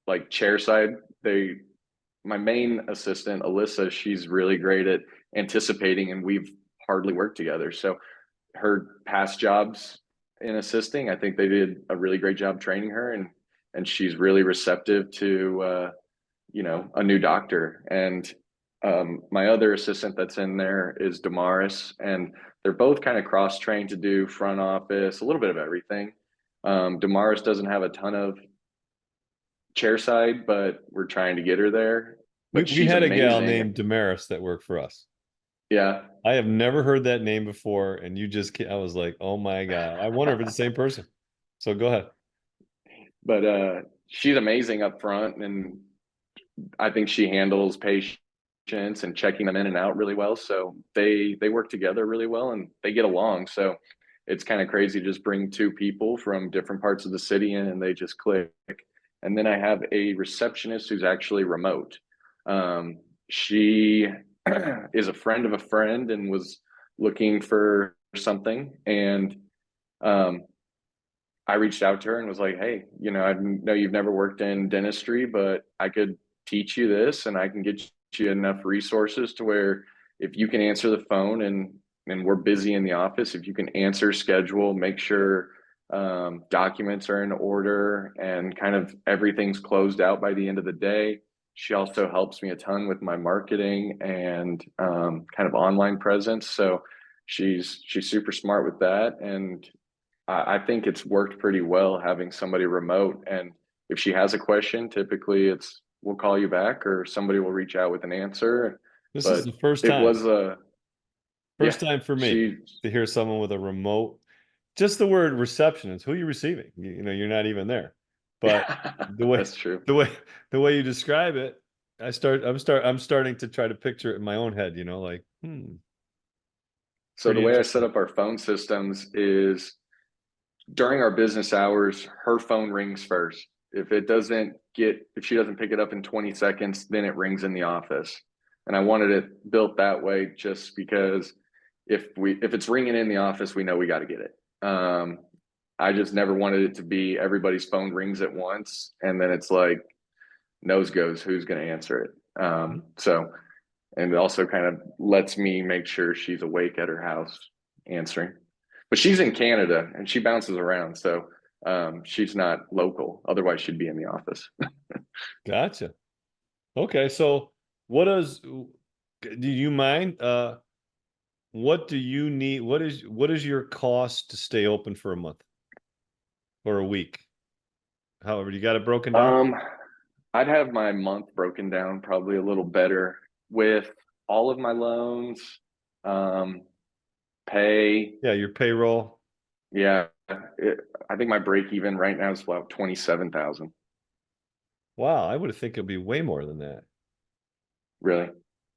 like chair side. My main assistant, Alyssa, she's really great at anticipating, and we've hardly worked together. So her past jobs in assisting, I think they did a really great job training her, and she's really receptive to a new doctor. And my other assistant that's in there is Damaris, and they're both kind of cross-trained to do front office, a little bit of everything. Damaris doesn't have a ton of chair side, but we're trying to get her there. But we had a gal named Damaris that worked for us. Yeah. I have never heard that name before, and I was like, oh my God. I wonder if it's the same person. So go ahead. But she's amazing up front, and I think she handles patients and checking them in and out really well. So they work together really well, and they get along. So it's kind of crazy to just bring 2 people from different parts of the city in, and they just click. And then I have a receptionist who's actually remote. She is a friend of a friend and was looking for something. And I reached out to her and was like, hey, I know you've never worked in dentistry, but I could teach you this and I can get you enough resources to where if you can answer the phone and we're busy in the office, if you can answer, schedule, make sure documents are in order and kind of everything's closed out by the end of the day. She also helps me a ton with my marketing and kind of online presence. So she's super smart with that. And I think it's worked pretty well having somebody remote. And if she has a question, typically it's we'll call you back or somebody will reach out with an answer. This is But the first it time. was a First time for me to hear someone with a remote. Just the word receptionist. Who are you receiving? You're not even there. But the way that's true. the way you describe it, I'm starting to try to picture it in my own head. So the way I set up our phone systems is during our business hours, her phone rings first. If she doesn't pick it up in 20 seconds, then it rings in the office. And I wanted it built that way just because if it's ringing in the office, we know we got to get it. I just never wanted it to be everybody's phone rings at once. And then it's like, nose goes, who's going to answer it? And it also kind of lets me make sure she's awake at her house answering. But she's in Canada and she bounces around. So she's not local. Otherwise, she'd be in the office. Gotcha. Okay. So do you mind? What do you need? What is your cost to stay open for a month or a week? However, you got it broken down? I'd have my month broken down probably a little better with all of my loans, pay. Yeah, your payroll. Yeah. I think my break even right now is about 27,000. Wow, I would think it'd be way more than that. Really?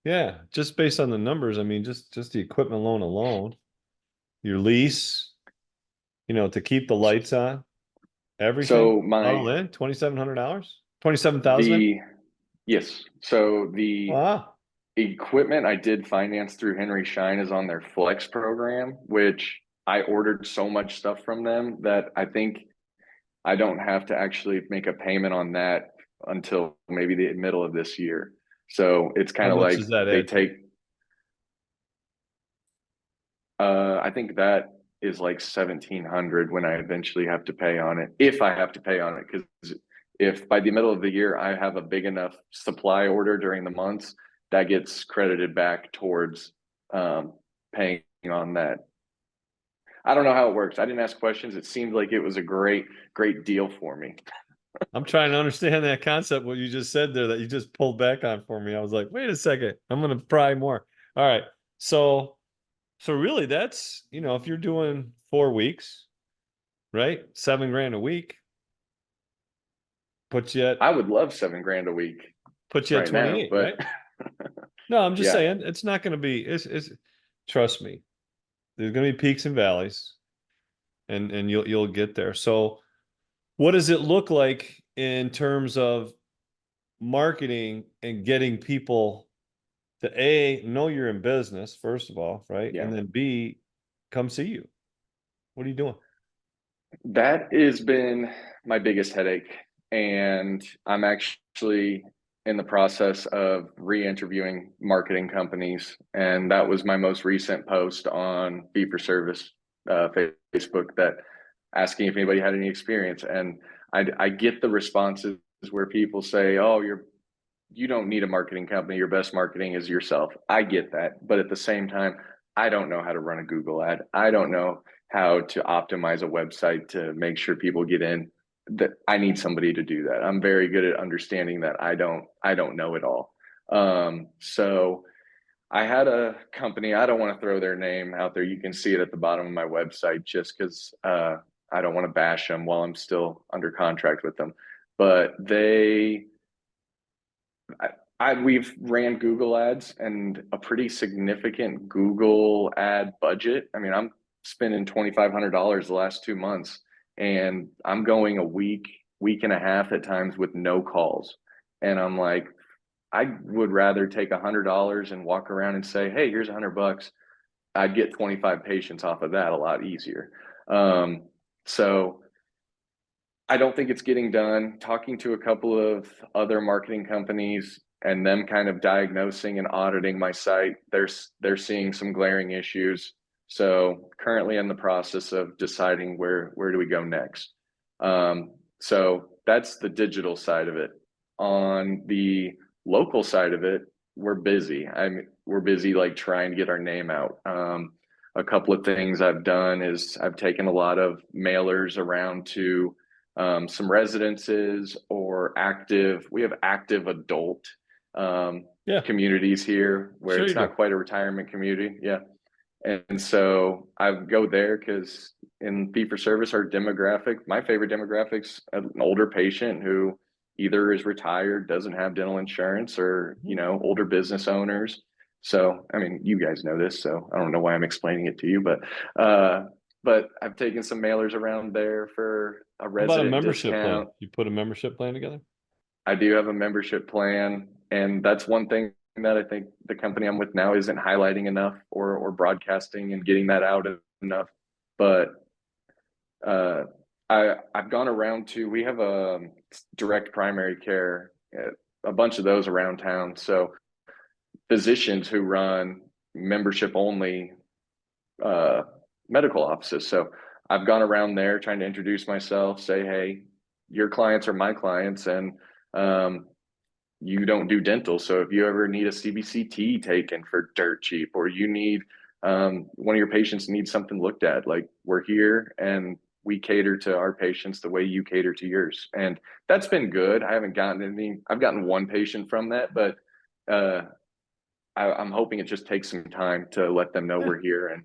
Yeah, just based on the numbers. I mean, just the equipment loan alone, your lease, to keep the lights on, everything. So all in $2,700, 27,000. Yes. So the Wow. equipment I did finance through Henry Schein is on their Flex program, which I ordered so much stuff from them that I think I don't have to actually make a payment on that until maybe the middle of this year. So it's kind of like they take, I think that is like 1,700 when I eventually have to pay on it, if I have to pay on it. Because if by the middle of the year I have a big enough supply order during the months, that gets credited back towards paying on that. I don't know how it works. I didn't ask questions. It seemed like it was a great deal for me. I'm trying to understand that concept, what you just said there that you just pulled back on for me. I was like, wait a second, I'm going to pry more. All right. So really that's, if you're doing 4 weeks, right? $7,000 a week. Puts you at, I would love $7,000 a week. Puts you at 28, now, right? No, I'm just saying it's not going to be, it's trust me, there's going to be peaks and valleys and you'll get there. So what does it look like in terms of marketing and getting people to A, know you're in business, first of all, right? Yeah. And then B, come see you. What are you doing? That has been my biggest headache. And I'm actually in the process of re-interviewing marketing companies. And that was my most recent post on Fee for Service Facebook, that asking if anybody had any experience. And I get the responses where people say, oh, you don't need a marketing company. Your best marketing is yourself. I get that. But at the same time, I don't know how to run a Google ad. I don't know how to optimize a website to make sure people get in. That I need somebody to do that. I'm very good at understanding that I don't know it all. So I had a company, I don't want to throw their name out there. You can see it at the bottom of my website just because I don't want to bash them while I'm still under contract with them. But we've ran Google ads and a pretty significant Google ad budget. I mean, I'm spending $2,500 the last 2 months, and I'm going a week and a half at times with no calls. And I'm like, I would rather take $100 and walk around and say, hey, here's $100. I'd get 25 patients off of that a lot easier. So I don't think it's getting done. Talking to a couple of other marketing companies and them kind of diagnosing and auditing my site, they're seeing some glaring issues. So currently in the process of deciding where do we go next. So that's the digital side of it. On the local side of it, we're busy. We're busy like trying to get our name out. A couple of things I've done is I've taken a lot of mailers around to some residences or we have active adult communities here where it's not quite a retirement community. Yeah. And so I go there because in fee for service, our demographic, my favorite demographics, an older patient who either is retired, doesn't have dental insurance, or, older business owners. So, I mean, you guys know this, so I don't know why I'm explaining it to you, but I've taken some mailers around there for a resident about a membership discount. plan? You put a membership plan together? I do have a membership plan, and that's one thing that I think the company I'm with now isn't highlighting enough or broadcasting and getting that out enough. But I've gone around we have a direct primary care, a bunch of those around town. So physicians who run membership only medical offices. So I've gone around there trying to introduce myself, say, hey, your clients are my clients, and you don't do dental. So if you ever need a CBCT taken for dirt cheap, or you need one of your patients needs something looked at, like, we're here and we cater to our patients the way you cater to yours. And that's been good. I've gotten one patient from that, but I'm hoping it just takes some time to let them know we're here. And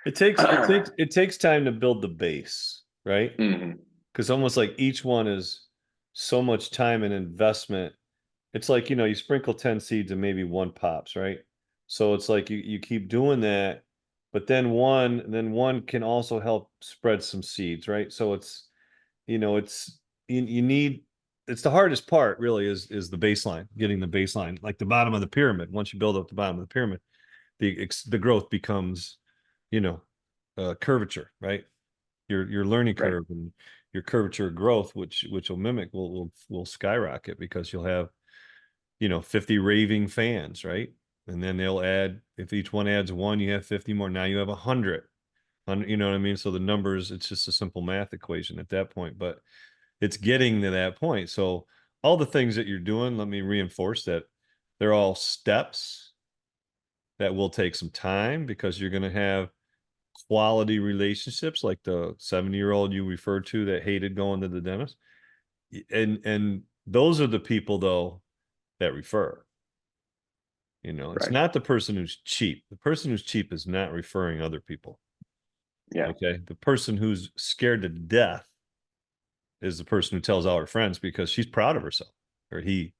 it takes time to build the base, right? Mm-hmm. Because almost like each one is so much time and investment. It's like, you sprinkle 10 seeds and maybe one pops, right? So it's like you keep doing that, but then one can also help spread some seeds, right? So it's, you need, it's the hardest part really is the baseline, getting the baseline, like the bottom of the pyramid. Once you build up the bottom of the pyramid, the growth becomes, curvature, right? Your learning curve, and your curvature growth, which will mimic, will skyrocket, because you'll have 50 raving fans, right? And then they'll add, if each one adds one, you have 50 more. Now you have 100. You know what I mean? So the numbers, it's just a simple math equation at that point, but it's getting to that point. So all the things that you're doing, let me reinforce that they're all steps that will take some time, because you're going to have quality relationships, like the 70-year-old you referred to that hated going to the dentist. And those are the people, though, that refer. It's not the person who's cheap. The person who's cheap is not referring other people. Yeah. Okay. The person who's scared to death is the person who tells all her friends because she's proud of herself, or he,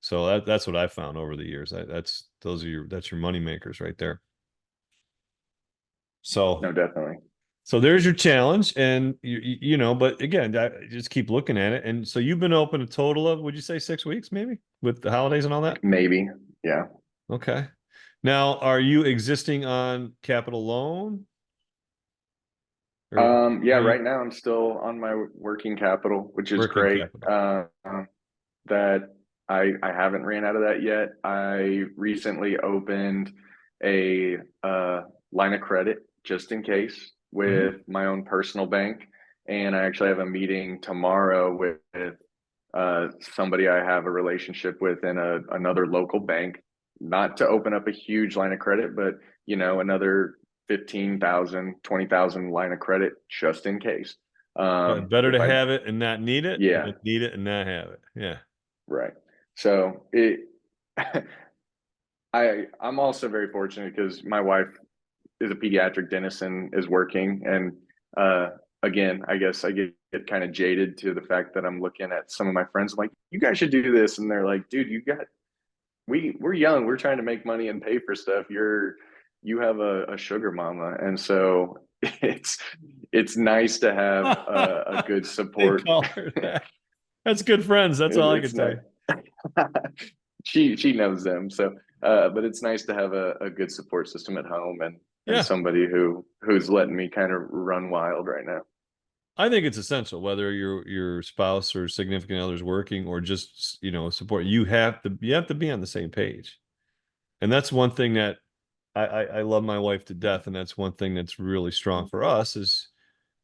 So that's what I found over the years. That's your money makers right there. So no, definitely. So there's your challenge, and but again, I just keep looking at it. And so you've been open a total of, would you say 6 weeks, maybe, with the holidays and all that? Maybe. Yeah. Okay. Now, are you existing on capital loan? Yeah, right now I'm still on my working capital, which is great. That I haven't ran out of that yet. I recently opened a line of credit just in case with my own personal bank, and I actually have a meeting tomorrow with somebody I have a relationship with in another local bank, not to open up a huge line of credit, but another 15,000, 20,000 line of credit just in case. Better to have it and not need it. Yeah. Than need it and not have it. Yeah. Right. So I'm also very fortunate because my wife is a pediatric dentist and is working. And again, I guess I get kind of jaded to the fact that I'm looking at some of my friends. I'm like, you guys should do this. And they're like, dude, we're young. We're trying to make money and pay for stuff. You have a sugar mama. And so it's nice to have a good support. That's good friends. That's all I can say. She knows them. So, but it's nice to have a good support system at home and somebody who's letting me kind of run wild right now. I think it's essential, whether your spouse or significant other's working or just, support. You have to be on the same page. And that's one thing that I love my wife to death, and that's one thing that's really strong for us is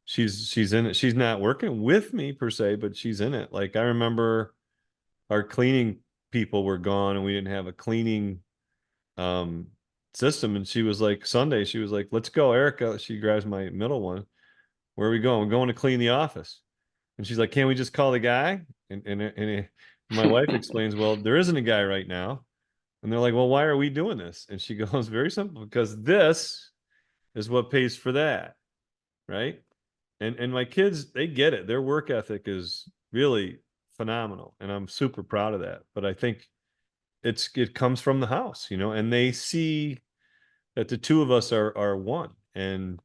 she's in it. She's not working with me per se, but she's in it. Like I remember our cleaning people were gone and we didn't have a cleaning um system, and she was like Sunday, she was like, let's go, Erica. She grabs my middle one. Where are we going? We're going to clean the office. And she's like, can't we just call the guy? And my wife explains, well, there isn't a guy right now. And they're like, well, why are we doing this? And she goes, very simple, because this is what pays for that. Right. And my kids, they get it. Their work ethic is really phenomenal. And I'm super proud of that. But I think it comes from the house, and they see that the two of us are one. And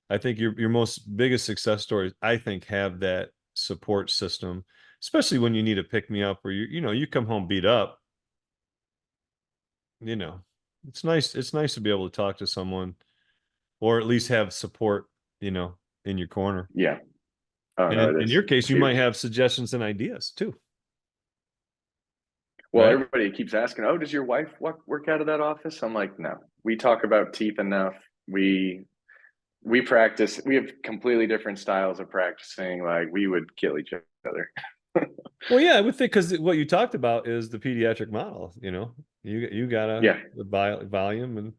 I think your most biggest success stories, I think, have that support system, especially when you need to pick me up or you come home beat up. It's nice. It's nice to be able to talk to someone or at least have support, in your corner. Yeah. Oh, And no, in your case, you might have suggestions and ideas too. Well, right? everybody keeps asking, oh, does your wife work out of that office? I'm like, no, we talk about teeth enough. We practice. We have completely different styles of practicing. Like we would kill each other. Well, yeah, I would think because what you talked about is the pediatric model. You got the volume, and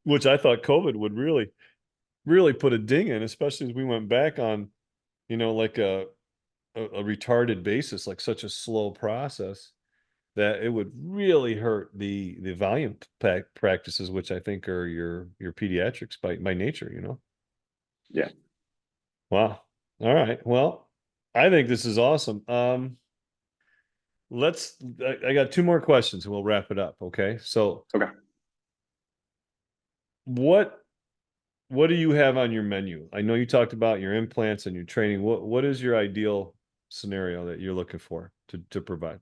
which I thought COVID would really, really put a ding in, especially as we went back on, like a retarded basis, like such a slow process, that it would really hurt the volume practices, which I think are your pediatrics by nature. Yeah. Wow. All right. Well, I think this is awesome. I got two more questions and we'll wrap it up. Okay. So Okay. what do you have on your menu? I know you talked about your implants and your training. What is your ideal scenario that you're looking for to provide?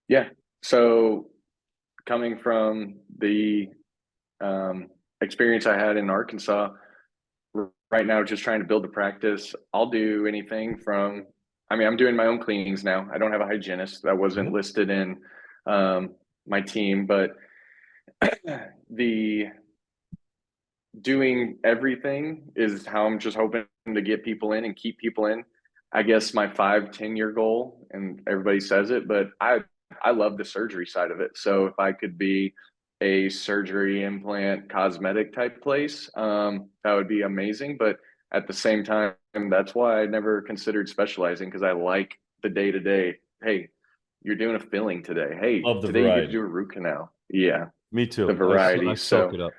Yeah. So coming from the experience I had in Arkansas, right now, just trying to build a practice, I'll do anything from, I'm doing my own cleanings now. I don't have a hygienist. That wasn't listed in my team, but the doing everything is how I'm just hoping to get people in and keep people in. I guess my 5-10 year goal, and everybody says it, but I love the surgery side of it. So if I could be a surgery, implant, cosmetic type place, that would be amazing. But at the same time, that's why I never considered specializing, because I like the day to day. Hey, you're doing a filling today. Hey, today you get to do a root canal. Yeah. Me too. The variety. I soak it up.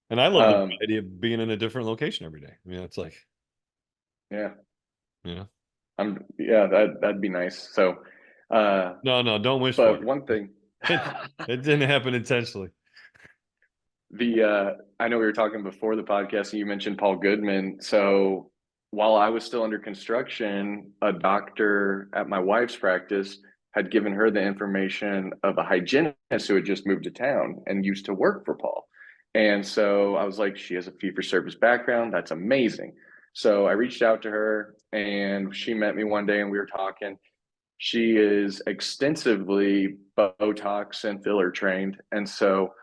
And I love the idea of being in a different location every day. It's like, yeah. Yeah. That'd be nice. So, no, don't wish for it. But one thing, it didn't happen intentionally. I know we were talking before the podcast and you mentioned Paul Goodman. So while I was still under construction, a doctor at my wife's practice had given her the information of a hygienist who had just moved to town and used to work for Paul. And so I was like, she has a fee-for-service background. That's amazing. So I reached out to her and she met me one day and we were talking. She is extensively Botox and filler trained. And so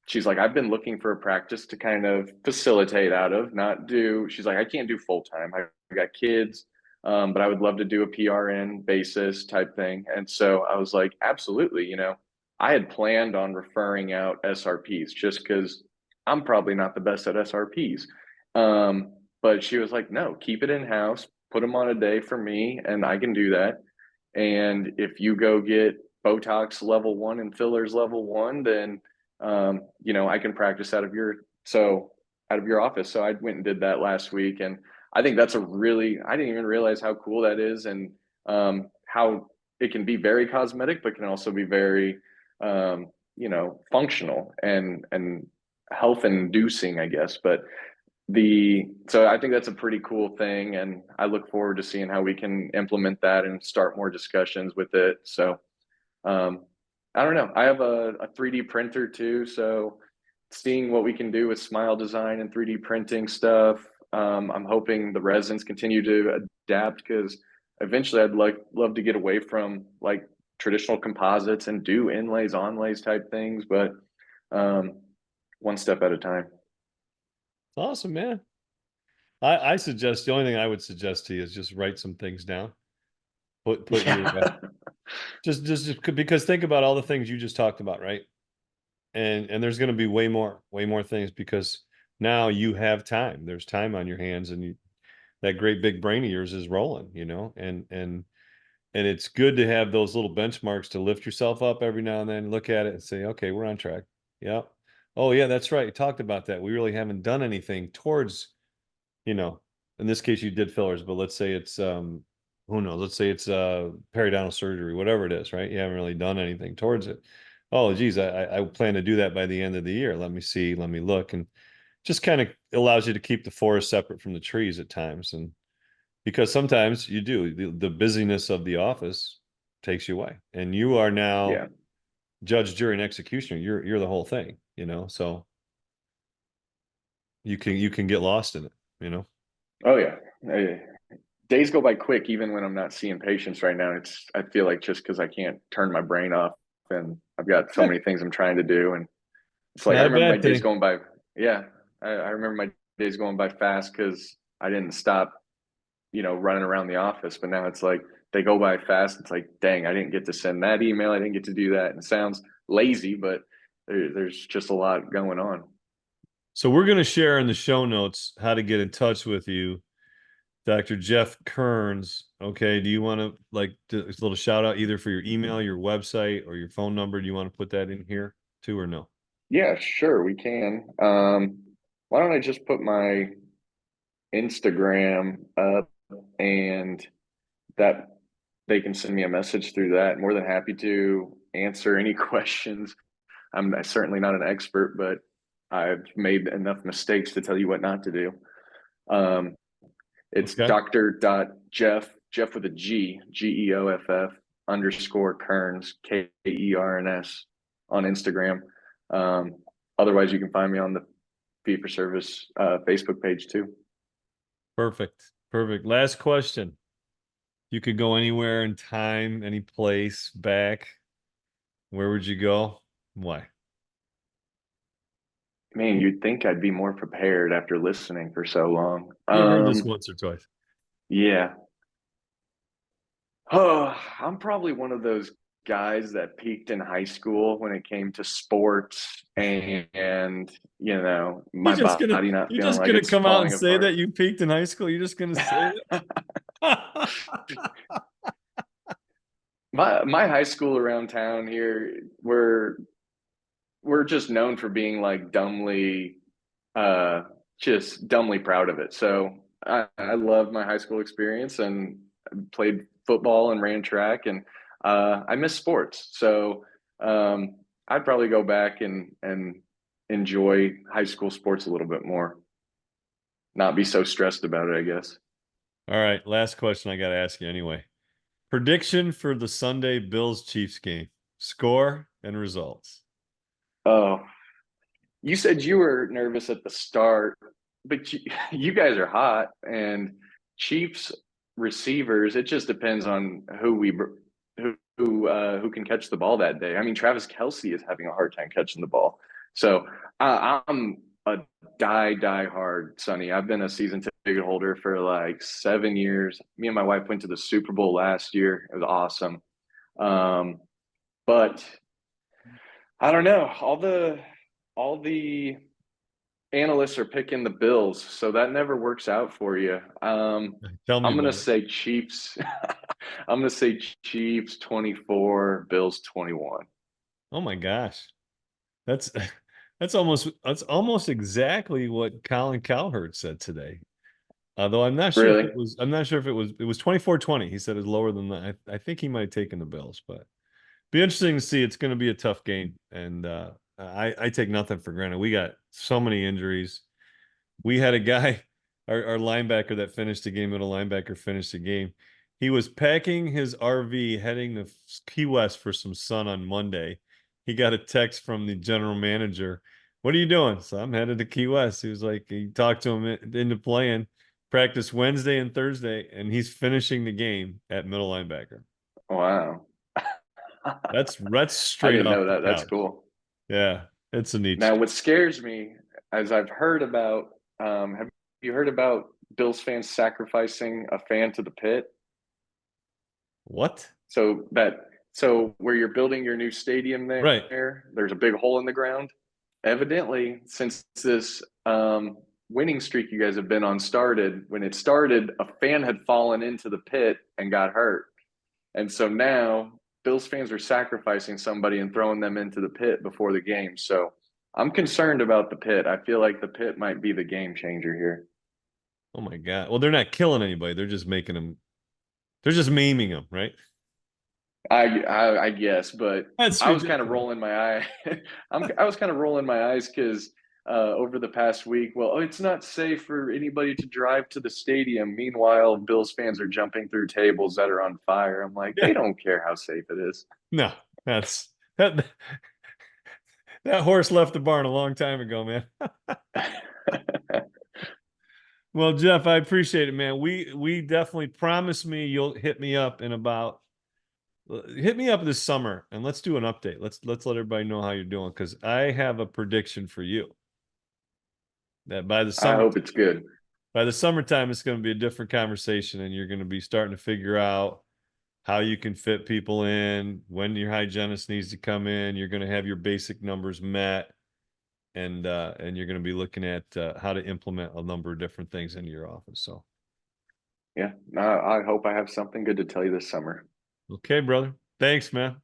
she's like, I've been looking for a practice to kind of facilitate out of, she's like, I can't do full-time. I got kids, but I would love to do a PRN basis type thing. And so I was like, absolutely. I had planned on referring out SRPs just because I'm probably not the best at SRPs. But she was like, no, keep it in-house, put them on a day for me, and I can do that. And if you go get Botox level 1 and fillers level 1, then, I can practice out of your office. So I went and did that last week. And I think that's I didn't even realize how cool that is, and how it can be very cosmetic, but can also be very, functional and health inducing, I guess. But so I think that's a pretty cool thing. And I look forward to seeing how we can implement that and start more discussions with it. So, I don't know. I have a 3D printer too. So seeing what we can do with smile design and 3D printing stuff. I'm hoping the residents continue to adapt, because eventually I'd love to get away from like traditional composites and do inlays, onlays type things, but one step at a time. Awesome, man. I suggest, the only thing I would suggest to you is just write some things down. Put your just because think about all the things you just talked about, right? And there's going to be way more things, because now you have time. There's time on your hands, and that great big brain of yours is rolling, and it's good to have those little benchmarks to lift yourself up every now and then, look at it and say, okay, we're on track. Yeah. Oh yeah, that's right. You talked about that. We really haven't done anything towards, in this case you did fillers, but let's say it's who knows, let's say it's periodontal surgery, whatever it is, right? You haven't really done anything towards it. Oh geez, I plan to do that by the end of the year. Let me see, let me look. And just kind of allows you to keep the forest separate from the trees at times. And because sometimes you do, the busyness of the office takes you away, and you are now judge, jury, and executioner. You're the whole thing, so you can get lost in it. Oh yeah. Days go by quick, even when I'm not seeing patients right now. I feel like just because I can't turn my brain off, and I've got so many things I'm trying to do, and it's like I remember my days going by. Yeah, I remember my days going by fast because I didn't stop, running around the office. But now it's like they go by fast. It's like, dang, I didn't get to send that email. I didn't get to do that. And it sounds lazy, but there's just a lot going on. So we're going to share in the show notes how to get in touch with you, Dr. Geoff Kerns. Okay. Do you want to do a little shout out either for your email, your website, or your phone number? Do you want to put that in here too, or no? Yeah, sure. We can. Why don't I just put my Instagram up, and that they can send me a message through that. More than happy to answer any questions. I'm certainly not an expert, but I've made enough mistakes to tell you what not to do. It's Dr.Geoff, Geoff with a G, Geoff _Kerns, Kerns on Instagram. Otherwise, you can find me on the Fee for Service Facebook page too. Perfect. Last question. You could go anywhere in time, any place, back. Where would you go? Why? Man, you'd think I'd be more prepared after listening for so long. You heard this once or twice. Yeah. Oh, I'm probably one of those guys that peaked in high school when it came to sports, and my body not feeling like it's falling apart. You're just gonna come out and say that you peaked in high school? You're just gonna say that? My high school around town here, we're just known for being like just dumbly proud of it. So I love my high school experience, and played football and ran track, and I miss sports. So I'd probably go back and enjoy high school sports a little bit more. Not be so stressed about it, I guess. All right, last question I got to ask you anyway. Prediction for the Sunday Bills-Chiefs game. Score and results. Oh, you said you were nervous at the start, but you guys are hot, and Chiefs receivers, it just depends on who can catch the ball that day. I mean, Travis Kelce is having a hard time catching the ball. So I'm a die hard Sonny. I've been a season ticket holder for like 7 years. Me and my wife went to the Super Bowl last year. It was awesome. But I don't know. All the analysts are picking the Bills, so that never works out for you. I'm going to say Chiefs. I'm going to say Chiefs 24, Bills 21. Oh my gosh. That's almost exactly what Colin Cowherd said today. Though I'm not sure really? if it was 24-20. He said it's lower than that. I think he might have taken the Bills, but be interesting to see. It's going to be a tough game, and I take nothing for granted. We got so many injuries. We had a guy, our linebacker that finished the game, middle linebacker finished the game. He was packing his RV heading to Key West for some sun on Monday. He got a text from the general manager. what are you doing? So I'm headed to Key West. He was like, he talked to him into playing, practice Wednesday and Thursday, and he's finishing the game at middle linebacker. Wow. That's I straight didn't off know the that. That's couch. cool. Yeah, it's a neat. Now, what scares me, as I've heard about, have you heard about Bills fans sacrificing a fan to the pit? What? So where you're building your new stadium Right. there's a big hole in the ground. Evidently, since this winning streak you guys have been on started, when it started, a fan had fallen into the pit and got hurt. And so now Bills fans are sacrificing somebody and throwing them into the pit before the game. So I'm concerned about the pit. I feel like the pit might be the game changer here. Oh my God. Well, they're not killing anybody. They're just making them. They're just maiming them, right? I guess, but That's I was kind of ridiculous. rolling my eye. I was kind of rolling my eyes because over the past week, well, it's not safe for anybody to drive to the stadium. Meanwhile, Bills fans are jumping through tables that are on fire. I'm like, they don't care how safe it is. No, that horse left the barn a long time ago, man. Well, Geoff, I appreciate it, man. We definitely promise me you'll hit me up this summer and let's do an update. Let's let everybody know how you're doing, because I have a prediction for you that by the I hope it's good. by the summertime, it's going to be a different conversation, and you're going to be starting to figure out how you can fit people in, when your hygienist needs to come in. You're going to have your basic numbers met, and you're going to be looking at how to implement a number of different things into your office. So, Yeah, I hope I have something good to tell you this summer. okay, brother. Thanks, man.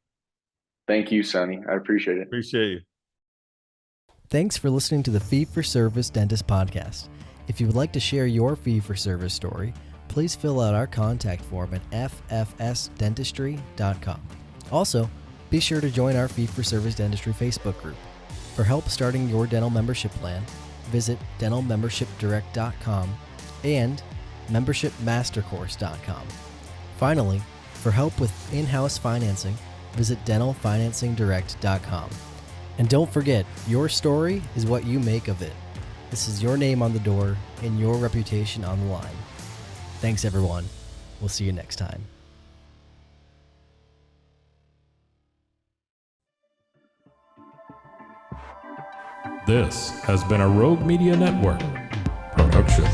Thank you, Sonny. I appreciate it. Appreciate you. Thanks for listening to the Fee for Service Dentist Podcast. If you would like to share your fee for service story, please fill out our contact form at ffsdentistry.com. Also, be sure to join our Fee for Service Dentistry Facebook group. For help starting your dental membership plan, visit dentalmembershipdirect.com and membershipmastercourse.com. Finally, for help with in-house financing, visit dentalfinancingdirect.com. And don't forget, your story is what you make of it. This is your name on the door and your reputation on the line. Thanks, everyone. We'll see you next time. This has been a Rogue Media Network production.